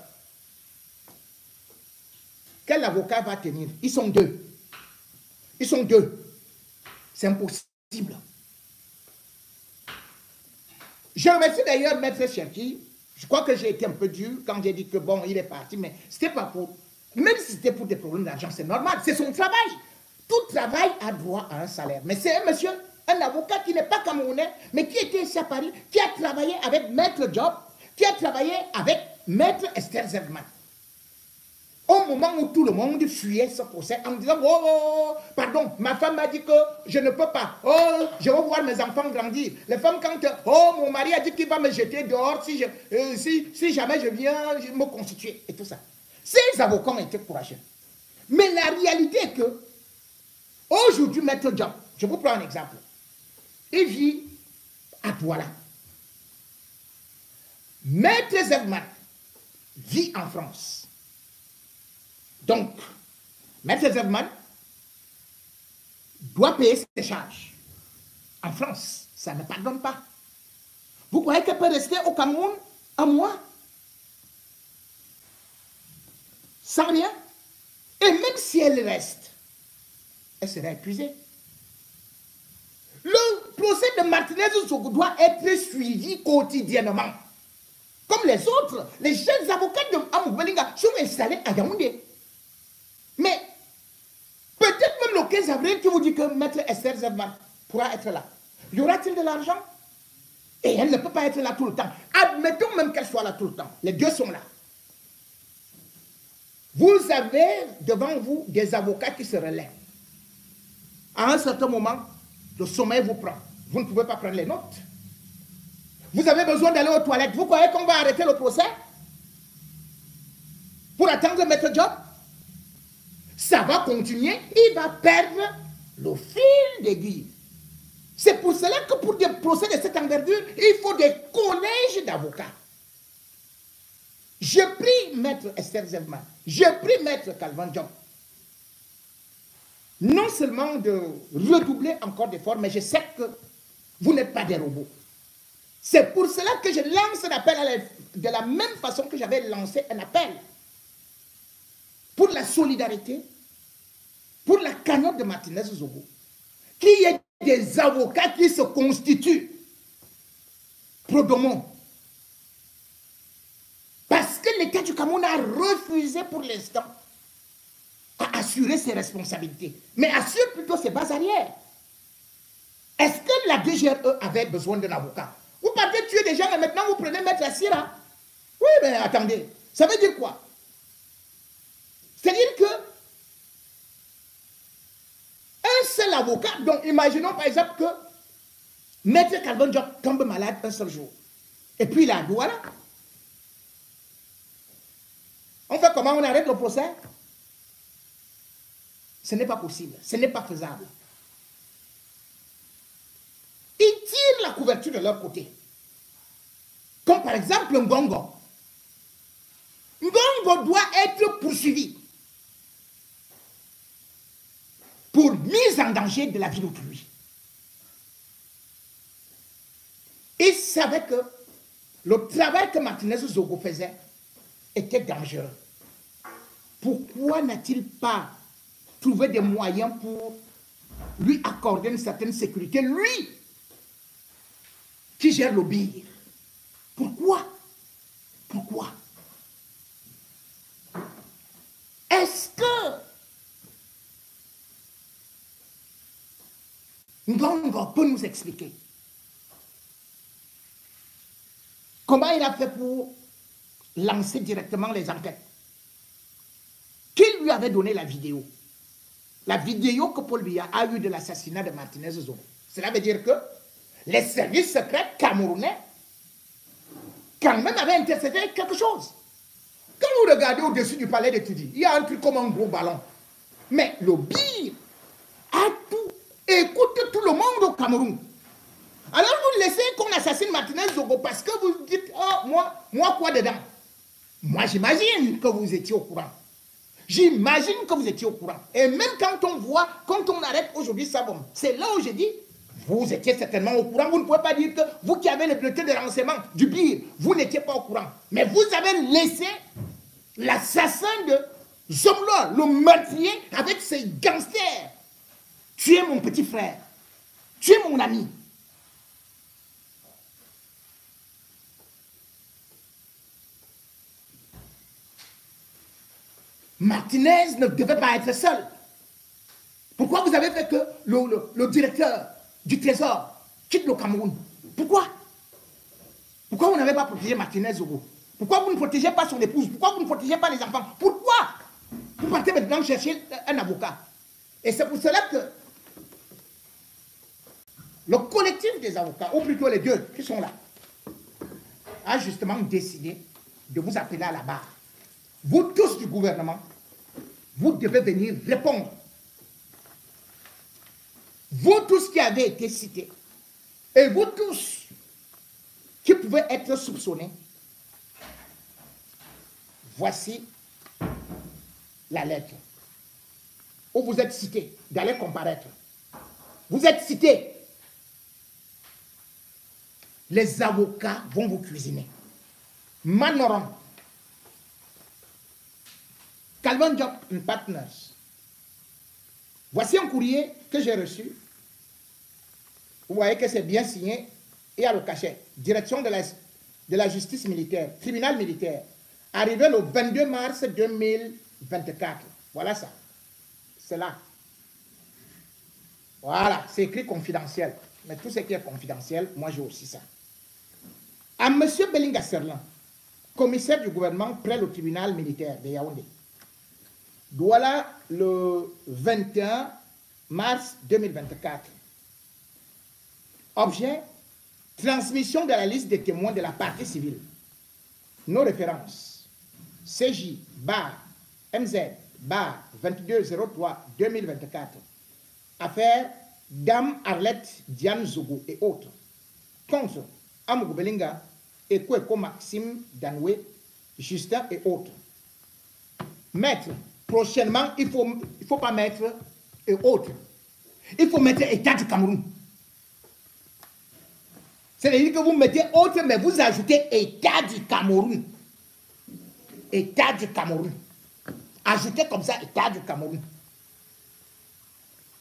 Quel avocat va tenir? Ils sont 2. Ils sont 2. C'est impossible. Je remercie d'ailleurs Maître Cherki. Je crois que j'ai été un peu dur quand j'ai dit que bon, il est parti, mais c'était pas pour... Même si c'était pour des problèmes d'argent, c'est normal, c'est son travail. Tout travail a droit à un salaire. Mais c'est un monsieur, un avocat qui n'est pas camerounais, mais qui était ici à Paris, qui a travaillé avec Maître Diop, qui a travaillé avec Maître Esther Zerman. Au moment où tout le monde fuyait ce procès en disant « Oh, pardon, ma femme m'a dit que je ne peux pas. Oh, je veux voir mes enfants grandir. » Les femmes quand « Oh, mon mari a dit qu'il va me jeter dehors si jamais je viens me constituer. » Et tout ça. Ces avocats ont été courageux. Mais la réalité est que aujourd'hui, Maître Diop, je vous prends un exemple. Il vit à Douala. Maître Zerman vit en France. Donc, Maître Zerman doit payer ses charges. En France, ça ne pardonne pas. Vous croyez qu'elle peut rester au Cameroun un mois? Sans rien? Et même si elle reste, elle sera épuisée. Le procès de Martinez Zogo doit être suivi quotidiennement. Comme les autres, les jeunes avocats de Amoubelinga sont installés à Yaoundé. Mais peut-être même le 15 avril qui vous dit que Maître Esther Zevman pourra être là. Y aura-t-il de l'argent? Et elle ne peut pas être là tout le temps. Admettons même qu'elle soit là tout le temps. Les deux sont là. Vous avez devant vous des avocats qui se relèvent. À un certain moment, le sommeil vous prend. Vous ne pouvez pas prendre les notes. Vous avez besoin d'aller aux toilettes. Vous croyez qu'on va arrêter le procès pour attendre Maître Job? Ça va continuer. Il va perdre le fil d'aiguille. C'est pour cela que pour des procès de cette envergure, il faut des collèges d'avocats. Je prie Maître Esther Zevman, je prie Maître Calvin Job, non seulement de redoubler encore d'efforts, mais je sais que vous n'êtes pas des robots. C'est pour cela que je lance un appel de la même façon que j'avais lancé un appel pour la solidarité, pour la cagnotte de Martinez Zogo, qu'il y ait des avocats qui se constituent pro bono. Parce que l'État du Cameroun a refusé pour l'instant à assurer ses responsabilités, mais assure plutôt ses bases arrières. Est-ce que la DGRE avait besoin d'un avocat? Vous partez tuer des gens et maintenant vous prenez Maître Assira? Oui, mais attendez, ça veut dire quoi? C'est-à-dire que un seul avocat, donc imaginons par exemple que Maître Calvin Job tombe malade un seul jour, et puis il a Douala. On fait comment? On arrête le procès? Ce n'est pas possible, ce n'est pas faisable. Ils tirent la couverture de leur côté. Comme par exemple Ngongo. Ngongo doit être poursuivi pour mise en danger de la vie d'autrui. Ils savaient que le travail que Martinez Zogo faisait était dangereux. Pourquoi n'a-t-il pas trouvé des moyens pour lui accorder une certaine sécurité, lui qui gère le BIR? Pourquoi? Pourquoi? Est-ce que Ngongo peut nous expliquer comment il a fait pour lancer directement les enquêtes? Qui lui avait donné la vidéo? La vidéo que Paul Biya a eue de l'assassinat de Martinez Zogo. Cela veut dire que les services secrets camerounais quand même avaient intercepté quelque chose. Quand vous regardez au-dessus du palais de Tudi, il y a un truc comme un gros ballon. Mais le BIR a tout, écoute tout le monde au Cameroun. Alors vous laissez qu'on assassine Martinez Zogo parce que vous dites, oh, moi quoi dedans? Moi j'imagine que vous étiez au courant. J'imagine que vous étiez au courant. Et même quand on voit, quand on arrête aujourd'hui Sabom, c'est là où j'ai dit, vous étiez certainement au courant. Vous ne pouvez pas dire que vous qui avez le bulletin de renseignement du BIR, vous n'étiez pas au courant. Mais vous avez laissé l'assassin de Zomlo, le meurtrier, avec ses gangsters, tuer mon petit frère, tuer mon ami. Martinez ne devait pas être seul. Pourquoi vous avez fait que le directeur du Trésor quitte le Cameroun? Pourquoi? Pourquoi vous n'avez pas protégé Martinez Zogo? Pourquoi vous ne protégez pas son épouse? Pourquoi vous ne protégez pas les enfants? Pourquoi? Vous partez maintenant chercher un avocat. Et c'est pour cela que le collectif des avocats, ou plutôt les deux qui sont là, a justement décidé de vous appeler à la barre. Vous tous du gouvernement, vous devez venir répondre. Vous tous qui avez été cités, et vous tous qui pouvez être soupçonnés, voici la lettre où vous êtes cités d'aller comparaître. Vous êtes cités. Les avocats vont vous cuisiner. Manoran, Calvin Job and Partners. Voici un courrier que j'ai reçu. Vous voyez que c'est bien signé. Il y a le cachet. Direction de la de la justice militaire, tribunal militaire, arrivé le 22 mars 2024. Voilà ça. C'est là. Voilà, c'est écrit confidentiel. Mais tout ce qui est confidentiel, moi j'ai aussi ça. À M. Belinga Serlan, commissaire du gouvernement près le tribunal militaire de Yaoundé. Douala, le 21 mars 2024. Objet, transmission de la liste des témoins de la partie civile. Nos références. CJ, MZ, 2203-2024. Affaire Dame Arlette Diane Zogo et autres. Contre Amougou Belinga et Kweko Maxime Danoué, Justin et autres. Maître, prochainement, il faut pas mettre et autres. Il faut mettre État du Cameroun. C'est-à-dire que vous mettez autre, mais vous ajoutez État du Cameroun. État du Cameroun. Ajoutez comme ça État du Cameroun.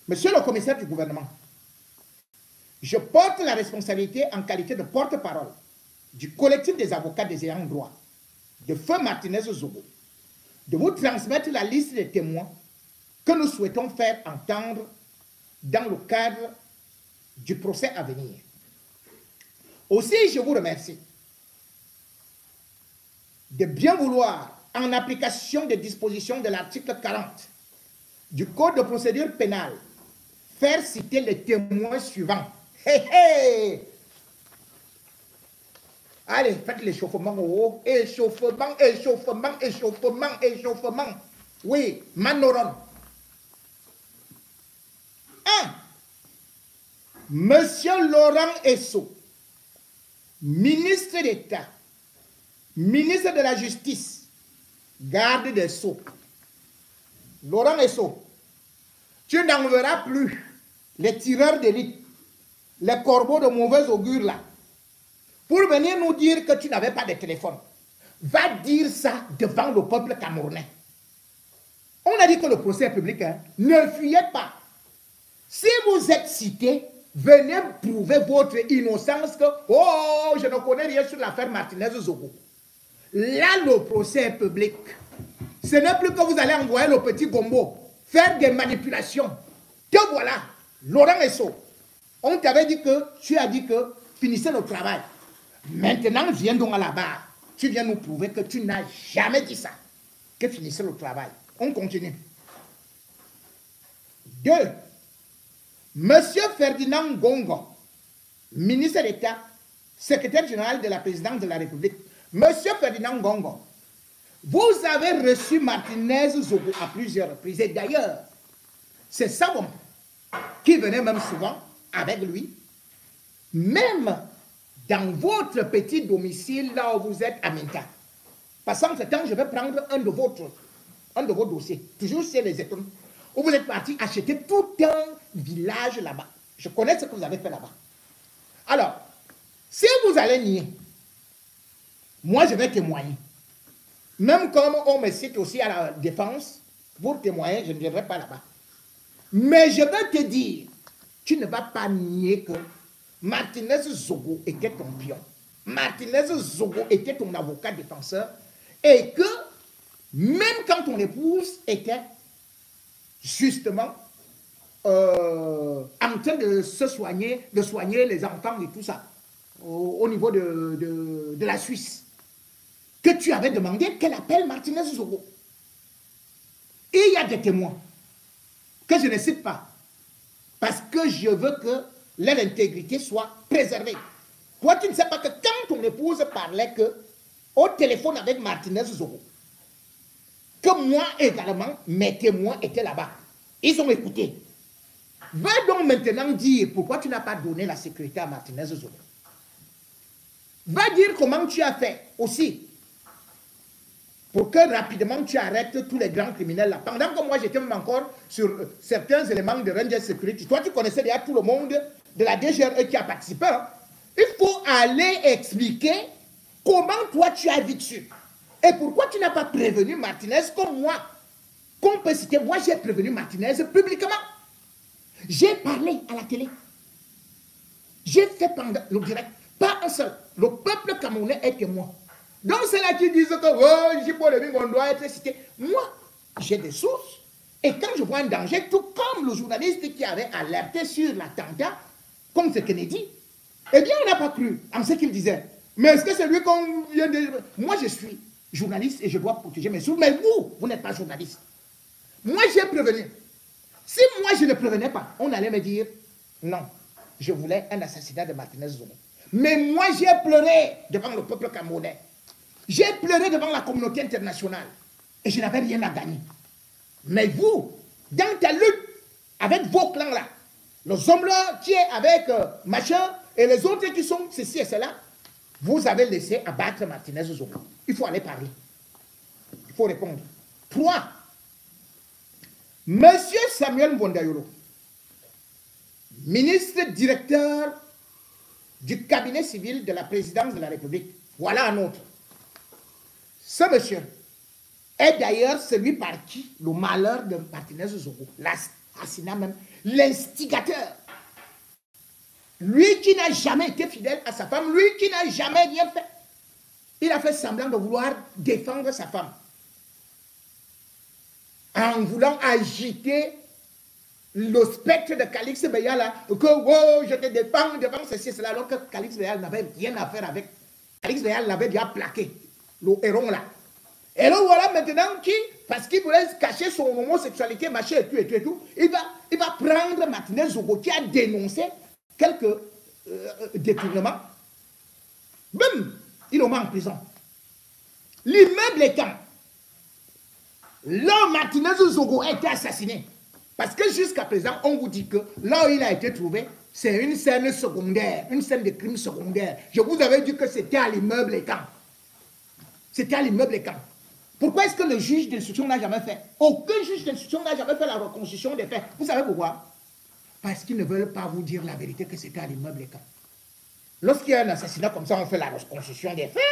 Monsieur le commissaire du gouvernement, je porte la responsabilité en qualité de porte-parole du collectif des avocats des ayants droit de Feu Martinez Zogo de vous transmettre la liste des témoins que nous souhaitons faire entendre dans le cadre du procès à venir. Aussi, je vous remercie de bien vouloir, en application des dispositions de l'article 40 du Code de procédure pénale, faire citer les témoins suivants. Hey, hey! Allez, faites l'échauffement au haut. Échauffement, échauffement, échauffement, échauffement. Oui, Manoron. 1. Monsieur Laurent Esso, ministre d'État, ministre de la Justice, garde des Sceaux. Laurent Esso, tu n'enverras plus les tireurs d'élite, les corbeaux de mauvais augure là, pour venir nous dire que tu n'avais pas de téléphone. Va dire ça devant le peuple camerounais. On a dit que le procès est public, hein? Ne fuyez pas. Si vous êtes cité, venez prouver votre innocence que, oh, je ne connais rien sur l'affaire Martinez Zogo. Là, le procès est public. Ce n'est plus que vous allez envoyer le petit gombo, faire des manipulations. Te voilà, Laurent Esso. On t'avait dit que, tu as dit que, finissez le travail. Maintenant, viens donc à la barre. Tu viens nous prouver que tu n'as jamais dit ça. Que finissez le travail. On continue. 2. Monsieur Ferdinand Gongo, ministre d'État, secrétaire général de la présidence de la République. Monsieur Ferdinand Gongo, vous avez reçu Martinez Zogo à plusieurs reprises. Et d'ailleurs, c'est Savon qui venait même souvent avec lui, même dans votre petit domicile, là où vous êtes à Minta. Passant ce temps, je vais prendre un de vos dossiers, toujours chez les étoiles, où vous êtes parti acheter tout un village là-bas. Je connais ce que vous avez fait là-bas. Alors, si vous allez nier, moi je vais témoigner. Même comme on me cite aussi à la défense, pour témoigner, je ne viendrai pas là-bas. Mais je vais te dire, tu ne vas pas nier que Martinez Zogo était ton pion. Martinez Zogo était ton avocat défenseur. Et que même quand ton épouse était justement en train de se soigner, de soigner les enfants et tout ça, au niveau de la Suisse, que tu avais demandé qu'elle appelle Martinez Zogo. Et il y a des témoins que je ne cite pas, parce que je veux que leur intégrité soit préservée. Toi, tu ne sais pas que quand ton épouse parlait au téléphone avec Martinez Zogo, que moi également, mes témoins étaient là-bas. Ils ont écouté. Va donc maintenant dire pourquoi tu n'as pas donné la sécurité à Martinez Zogo. Va dire comment tu as fait aussi pour que rapidement tu arrêtes tous les grands criminels là. Pendant que moi j'étais même encore sur certains éléments de Ranger Security. Toi tu connaissais déjà tout le monde de la DGRE qui a participé. Hein? Il faut aller expliquer comment toi tu as vécu. Et pourquoi tu n'as pas prévenu Martinez comme moi. Qu'on peut citer, moi j'ai prévenu Martinez publiquement. J'ai parlé à la télé. J'ai fait pendant le direct. Pas un seul. Le peuple camerounais est témoin. Donc, c'est là qui disent que oh, on doit être cité. Moi, j'ai des sources. Et quand je vois un danger, tout comme le journaliste qui avait alerté sur l'attentat, comme c'est Kennedy, eh bien, on n'a pas cru en ce qu'il disait. Mais est-ce que c'est lui qu'on vient de... Moi, je suis journaliste et je dois protéger mes sources. Mais vous n'êtes pas journaliste. Moi, j'ai prévenu. Si moi, je ne prévenais pas, on allait me dire, non, je voulais un assassinat de Martinez Zogo. Mais moi, j'ai pleuré devant le peuple camerounais. J'ai pleuré devant la communauté internationale. Et je n'avais rien à gagner. Mais vous, dans ta lutte, avec vos clans-là, les hommes-là qui est avec machin, et les autres qui sont ceci et cela, vous avez laissé abattre Martinez Zogo. Il faut aller parler. Il faut répondre. 3. Monsieur Samuel Mbondayolo, ministre directeur du cabinet civil de la présidence de la République. Voilà un autre. Ce monsieur est d'ailleurs celui par qui le malheur de Martinez Zogo, l'assassinat même, l'instigateur. Lui qui n'a jamais été fidèle à sa femme, lui qui n'a jamais rien fait. Il a fait semblant de vouloir défendre sa femme. En voulant agiter le spectre de Calix Beya là, que oh, je te défends devant ceci, cela, alors que Calix Beya n'avait rien à faire avec. Calix Beya l'avait déjà plaqué, le héron là. Et là voilà maintenant qui, parce qu'il voulait cacher son homosexualité, machin et tout, il va prendre Martinez Zogo qui a dénoncé quelques détournements. Même, il le met en prison. L'immeuble étant, là Martinez Zogo a été assassiné. Parce que jusqu'à présent, on vous dit que là où il a été trouvé, c'est une scène secondaire, une scène de crime secondaire. Je vous avais dit que c'était à l'immeuble Écamp. C'était à l'immeuble Écamp. Pourquoi est-ce que le juge d'instruction n'a jamais fait? Aucun juge d'instruction n'a jamais fait la reconstitution des faits. Vous savez pourquoi? Parce qu'ils ne veulent pas vous dire la vérité que c'était à l'immeuble Écamp. Lorsqu'il y a un assassinat comme ça, on fait la reconstitution des faits.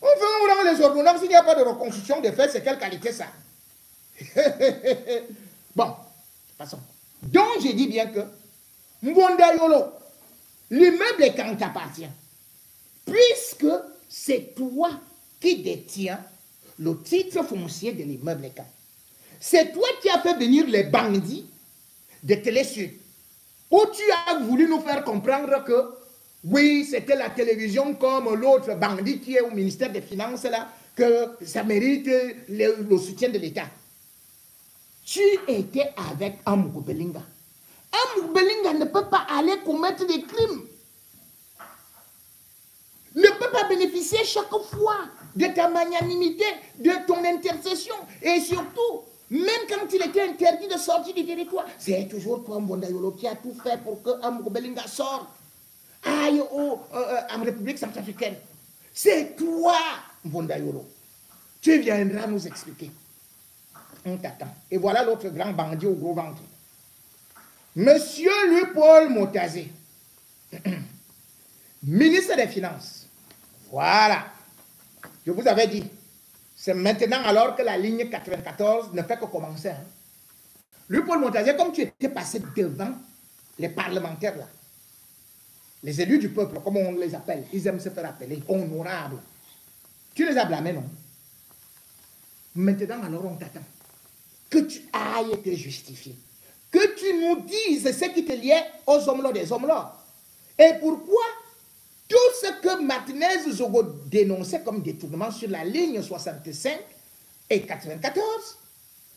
On fait dans les ordonnances, s'il n'y a pas de reconstitution des faits, c'est quelle qualité ça? Bon, passons. Donc, j'ai dit bien que Mbondayolo, l'immeuble Écamp t'appartient. Puisque c'est toi qui détiens le titre foncier de l'immeuble Écamp. C'est toi qui as fait venir les bandits de Télé Sud. Où tu as voulu nous faire comprendre que, oui, c'était la télévision comme l'autre bandit qui est au ministère des Finances, là, que ça mérite le soutien de l'État. Tu étais avec Amougou Belinga. Amougou Belinga ne peut pas aller commettre des crimes. Ne peut pas bénéficier chaque fois de ta magnanimité, de ton intercession. Et surtout, même quand il était interdit de sortir du territoire, c'est toujours toi, Mbondayolo, qui a tout fait pour que Amougou Belinga sorte. Aïe, en République centrafricaine. C'est toi, Mbondayolo. Tu viendras nous expliquer. On t'attend. Et voilà l'autre grand bandit au gros ventre. Monsieur Louis-Paul Motazé, ministre des Finances. Voilà. Je vous avais dit, c'est maintenant alors que la ligne 94 ne fait que commencer. Hein. Louis-Paul Motazé, comme tu étais passé devant les parlementaires là, les élus du peuple, comme on les appelle, ils aiment se faire appeler honorables. Tu les as blâmés, non? Maintenant alors on t'attend. Que tu ailles te justifier. Que tu nous dises ce qui te liait aux hommes-là des hommes-là. Et pourquoi tout ce que Martinez Zogo dénonçait comme détournement sur la ligne 65 et 94,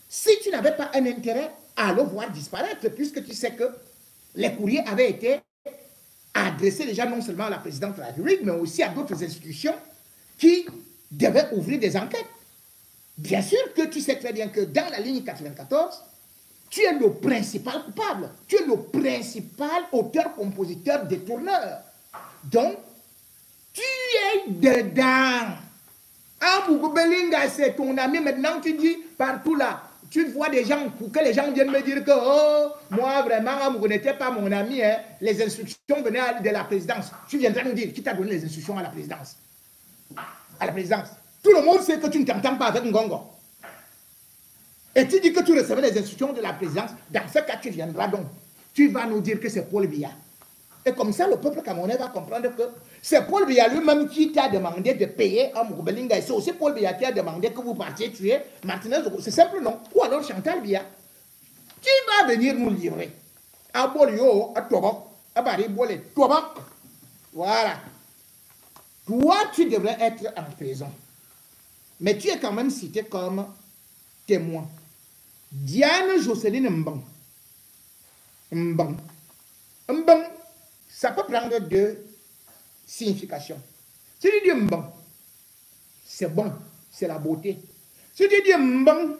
si tu n'avais pas un intérêt à le voir disparaître, puisque tu sais que les courriers avaient été adressés déjà non seulement à la présidente de la République, mais aussi à d'autres institutions qui devaient ouvrir des enquêtes. Bien sûr que tu sais très bien que dans la ligne 94, tu es le principal coupable. Tu es le principal auteur-compositeur détourneur. Donc, tu es dedans. Amougou Belinga, c'est ton ami. Maintenant, tu dis partout là, tu vois des gens, pour que les gens viennent me dire que, oh, moi vraiment, Amougou n'était pas mon ami. Hein. Les instructions venaient de la présidence. Tu viendras nous dire qui t'a donné les instructions à la présidence. À la présidence. Tout le monde sait que tu ne t'entends pas avec Ngongo. Et tu dis que tu recevais les instructions de la présidence. Dans ce cas, tu viendras donc. Tu vas nous dire que c'est Paul Biya. Et comme ça, le peuple camerounais va comprendre que c'est Paul Biya lui-même qui t'a demandé de payer à Mouroubelinga. Et c'est aussi Paul Biya qui a demandé que vous partiez tuer Martinez Zogo. C'est simple, non? Ou alors Chantal Biya, qui va venir nous livrer? À Bolio, à Tobok, à Baribolé, Tobok. Voilà. Toi, tu devrais être en prison. Mais tu es quand même cité comme témoin. Diane Jocelyne Mbang. Mbang. Mbang, ça peut prendre deux significations. Si tu dis Mbang, c'est bon, c'est la beauté. Si tu dis Mbang,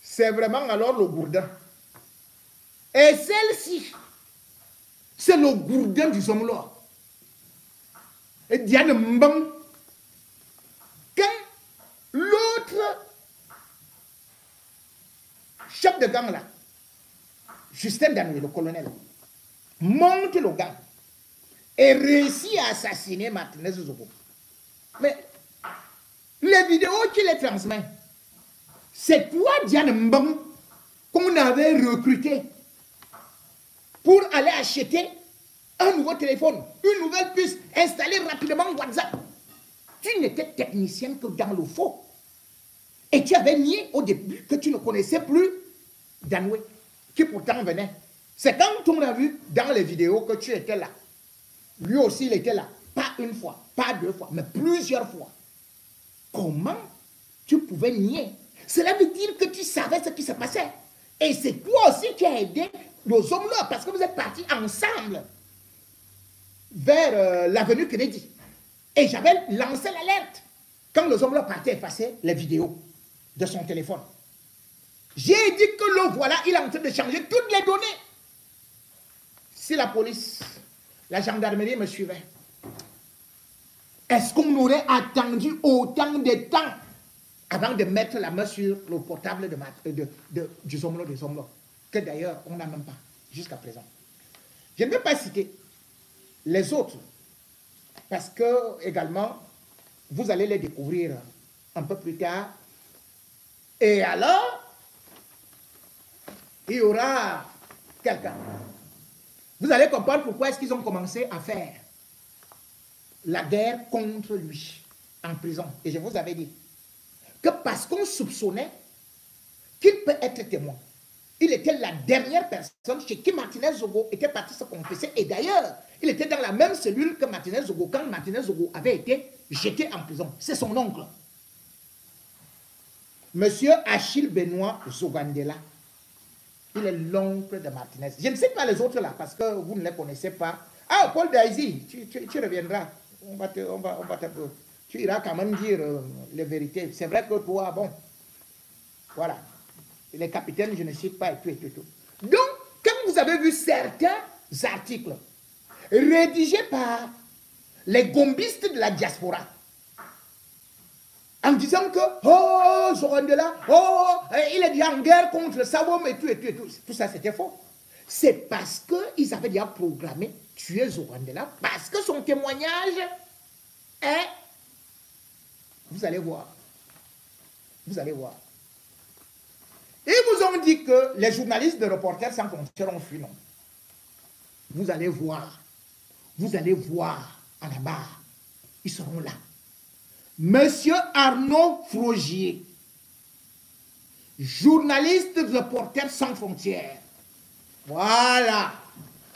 c'est vraiment alors le gourdin. Et celle-ci, c'est le gourdin du Zomlo. Et Diane Mbang, quand l'autre chef de gang là, Justin Danoué, le colonel, monte le gang et réussit à assassiner Martinez Zogo. Mais les vidéos qu'il les transmet, c'est toi, Diane Mbang, qu'on avait recruté pour aller acheter un nouveau téléphone, une nouvelle puce, installer rapidement WhatsApp. Tu n'étais technicien que dans le faux. Et tu avais nié au début que tu ne connaissais plus Danoué, qui pourtant venait. C'est quand on a vu dans les vidéos que tu étais là. Lui aussi, il était là. Pas une fois, pas deux fois, mais plusieurs fois. Comment tu pouvais nier? Cela veut dire que tu savais ce qui se passait. Et c'est toi aussi qui as aidé nos hommes-là, parce que vous êtes partis ensemble vers l'avenue Kennedy. Et j'avais lancé l'alerte quand les hommes-là partaient effacer les vidéos de son téléphone. J'ai dit que le voilà, il est en train de changer toutes les données. Si la police, la gendarmerie me suivait, est-ce qu'on aurait attendu autant de temps avant de mettre la main sur le portable du Zomlo, des Zomlo, que d'ailleurs on n'a même pas jusqu'à présent. Je ne vais pas citer les autres, parce que également, vous allez les découvrir un peu plus tard. Et alors, il y aura quelqu'un. Vous allez comprendre pourquoi est-ce qu'ils ont commencé à faire la guerre contre lui en prison. Et je vous avais dit que parce qu'on soupçonnait qu'il peut être témoin. Il était la dernière personne chez qui Martinez Zogo était parti se confesser. Et d'ailleurs, il était dans la même cellule que Martinez Zogo quand Martinez Zogo avait été jeté en prison. C'est son oncle. Monsieur Achille Benoît Zogandela. Il est l'oncle de Martinez. Je ne sais pas les autres là, parce que vous ne les connaissez pas. Ah, Paul Daisy, tu reviendras. Tu iras quand même dire les vérités. C'est vrai que toi, bon, voilà. Les capitaines, je ne cite pas et tout et tout et tout. Donc, quand vous avez vu certains articles rédigés par les gombistes de la diaspora, en disant que, oh, Zorandela, oh, il est déjà en guerre contre le Savom et tout et tout et tout. Tout ça, c'était faux. C'est parce qu'ils avaient déjà programmé tuer Zorandela, parce que son témoignage est... Vous allez voir. Vous allez voir. Ils vous ont dit que les journalistes de Reporters sans frontières ont fui, non. Vous allez voir. Vous allez voir à la barre. Ils seront là. Monsieur Arnaud Frogier, journaliste de Reporters sans frontières. Voilà.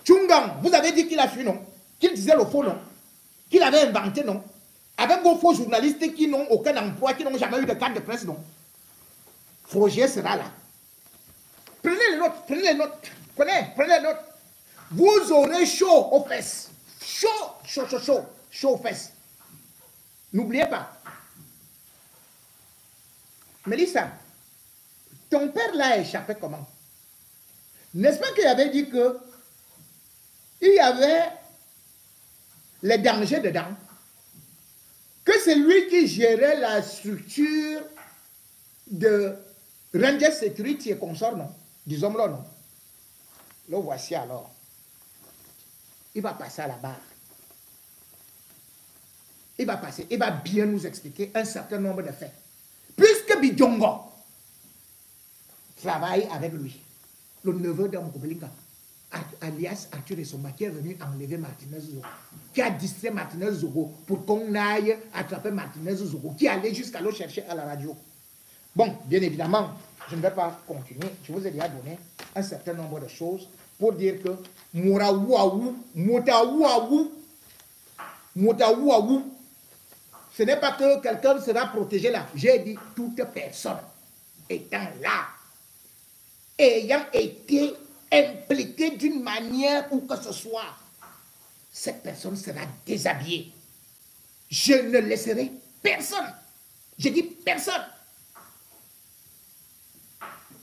Tchungang, vous avez dit qu'il a fui, non? Qu'il disait le faux, non? Qu'il avait inventé, non? Avec vos faux journalistes qui n'ont aucun emploi, qui n'ont jamais eu de carte de presse, non? Frogier sera là. Prenez les notes, prenez les notes. Prenez les notes. Vous aurez chaud aux fesses. Chaud aux fesses. N'oubliez pas. Mélissa, ton père l'a échappé comment? N'est-ce pas qu'il avait dit que il y avait les dangers dedans? Que c'est lui qui gérait la structure de Ranger Security et consorts, non? Disons-le, non? Le voici alors. Il va passer à la barre. Il va passer, il va bien nous expliquer un certain nombre de faits. Puisque Bidjongo travaille avec lui. le neveu d'Amokobelinga, alias Arthur Essomba, qui est venu enlever Martinez Zogo, qui a distrait Martinez Zogo pour qu'on aille attraper Martinez Zogo, qui allait jusqu'à le chercher à la radio. Bon, bien évidemment, je ne vais pas continuer. Je vous ai déjà donné un certain nombre de choses pour dire que Moutaouaou, ce n'est pas que quelqu'un sera protégé là. J'ai dit toute personne étant là, ayant été impliquée d'une manière ou que ce soit, cette personne sera déshabillée. Je ne laisserai personne. Je dis personne.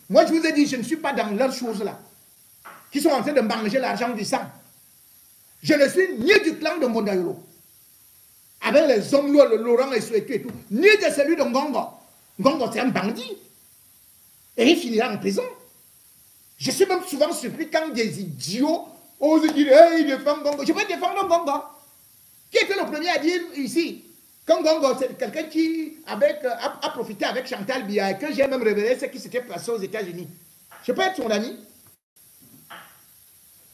Moi, je vous ai dit, je ne suis pas dans leurs choses là, qui sont en train de manger l'argent du sang. Je ne suis ni du clan de Mondayolo, avec les hommes, le Laurent et Souétu et tout, ni de celui de Ngongo. Ngongo, c'est un bandit. Et il finira en prison. Je suis même souvent surpris quand des idiots osent dire, hey, il défend Ngongo. Je peux défendre Ngongo. Qui était le premier à dire ici? Quand Ngongo, c'est quelqu'un qui a profité avec Chantal Biya et que j'ai même révélé ce qui s'était passé aux États-Unis. Je peux être son ami.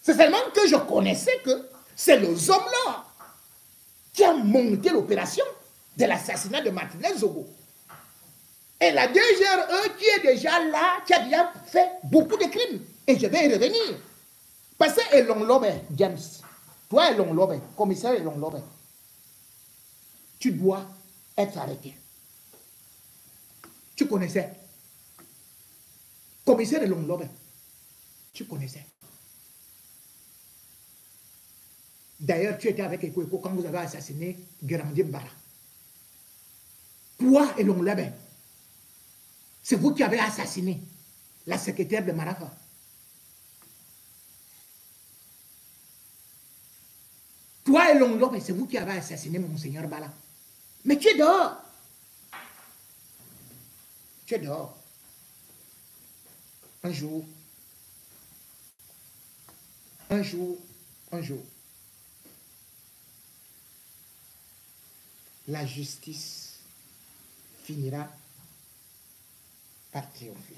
C'est seulement que je connaissais que c'est le homme-là qui a monté l'opération de l'assassinat de Martinez Zogo. Et la DGRE qui est déjà là, qui a déjà fait beaucoup de crimes. Et je vais y revenir. Parce que Elon Lobe, James, toi Elon Lobe, commissaire Elon Lobe, tu dois être arrêté. Tu connaissais. Commissaire Elon Lobe, tu connaissais. D'ailleurs, tu étais avec Eko quand vous avez assassiné Guérandi Mbara. Toi et Longlebe, c'est vous qui avez assassiné la secrétaire de Marafa. Toi et Longlebe, c'est vous qui avez assassiné Monseigneur Bala. Mais tu es dehors. Tu es dehors. Un jour, la justice finira par triompher.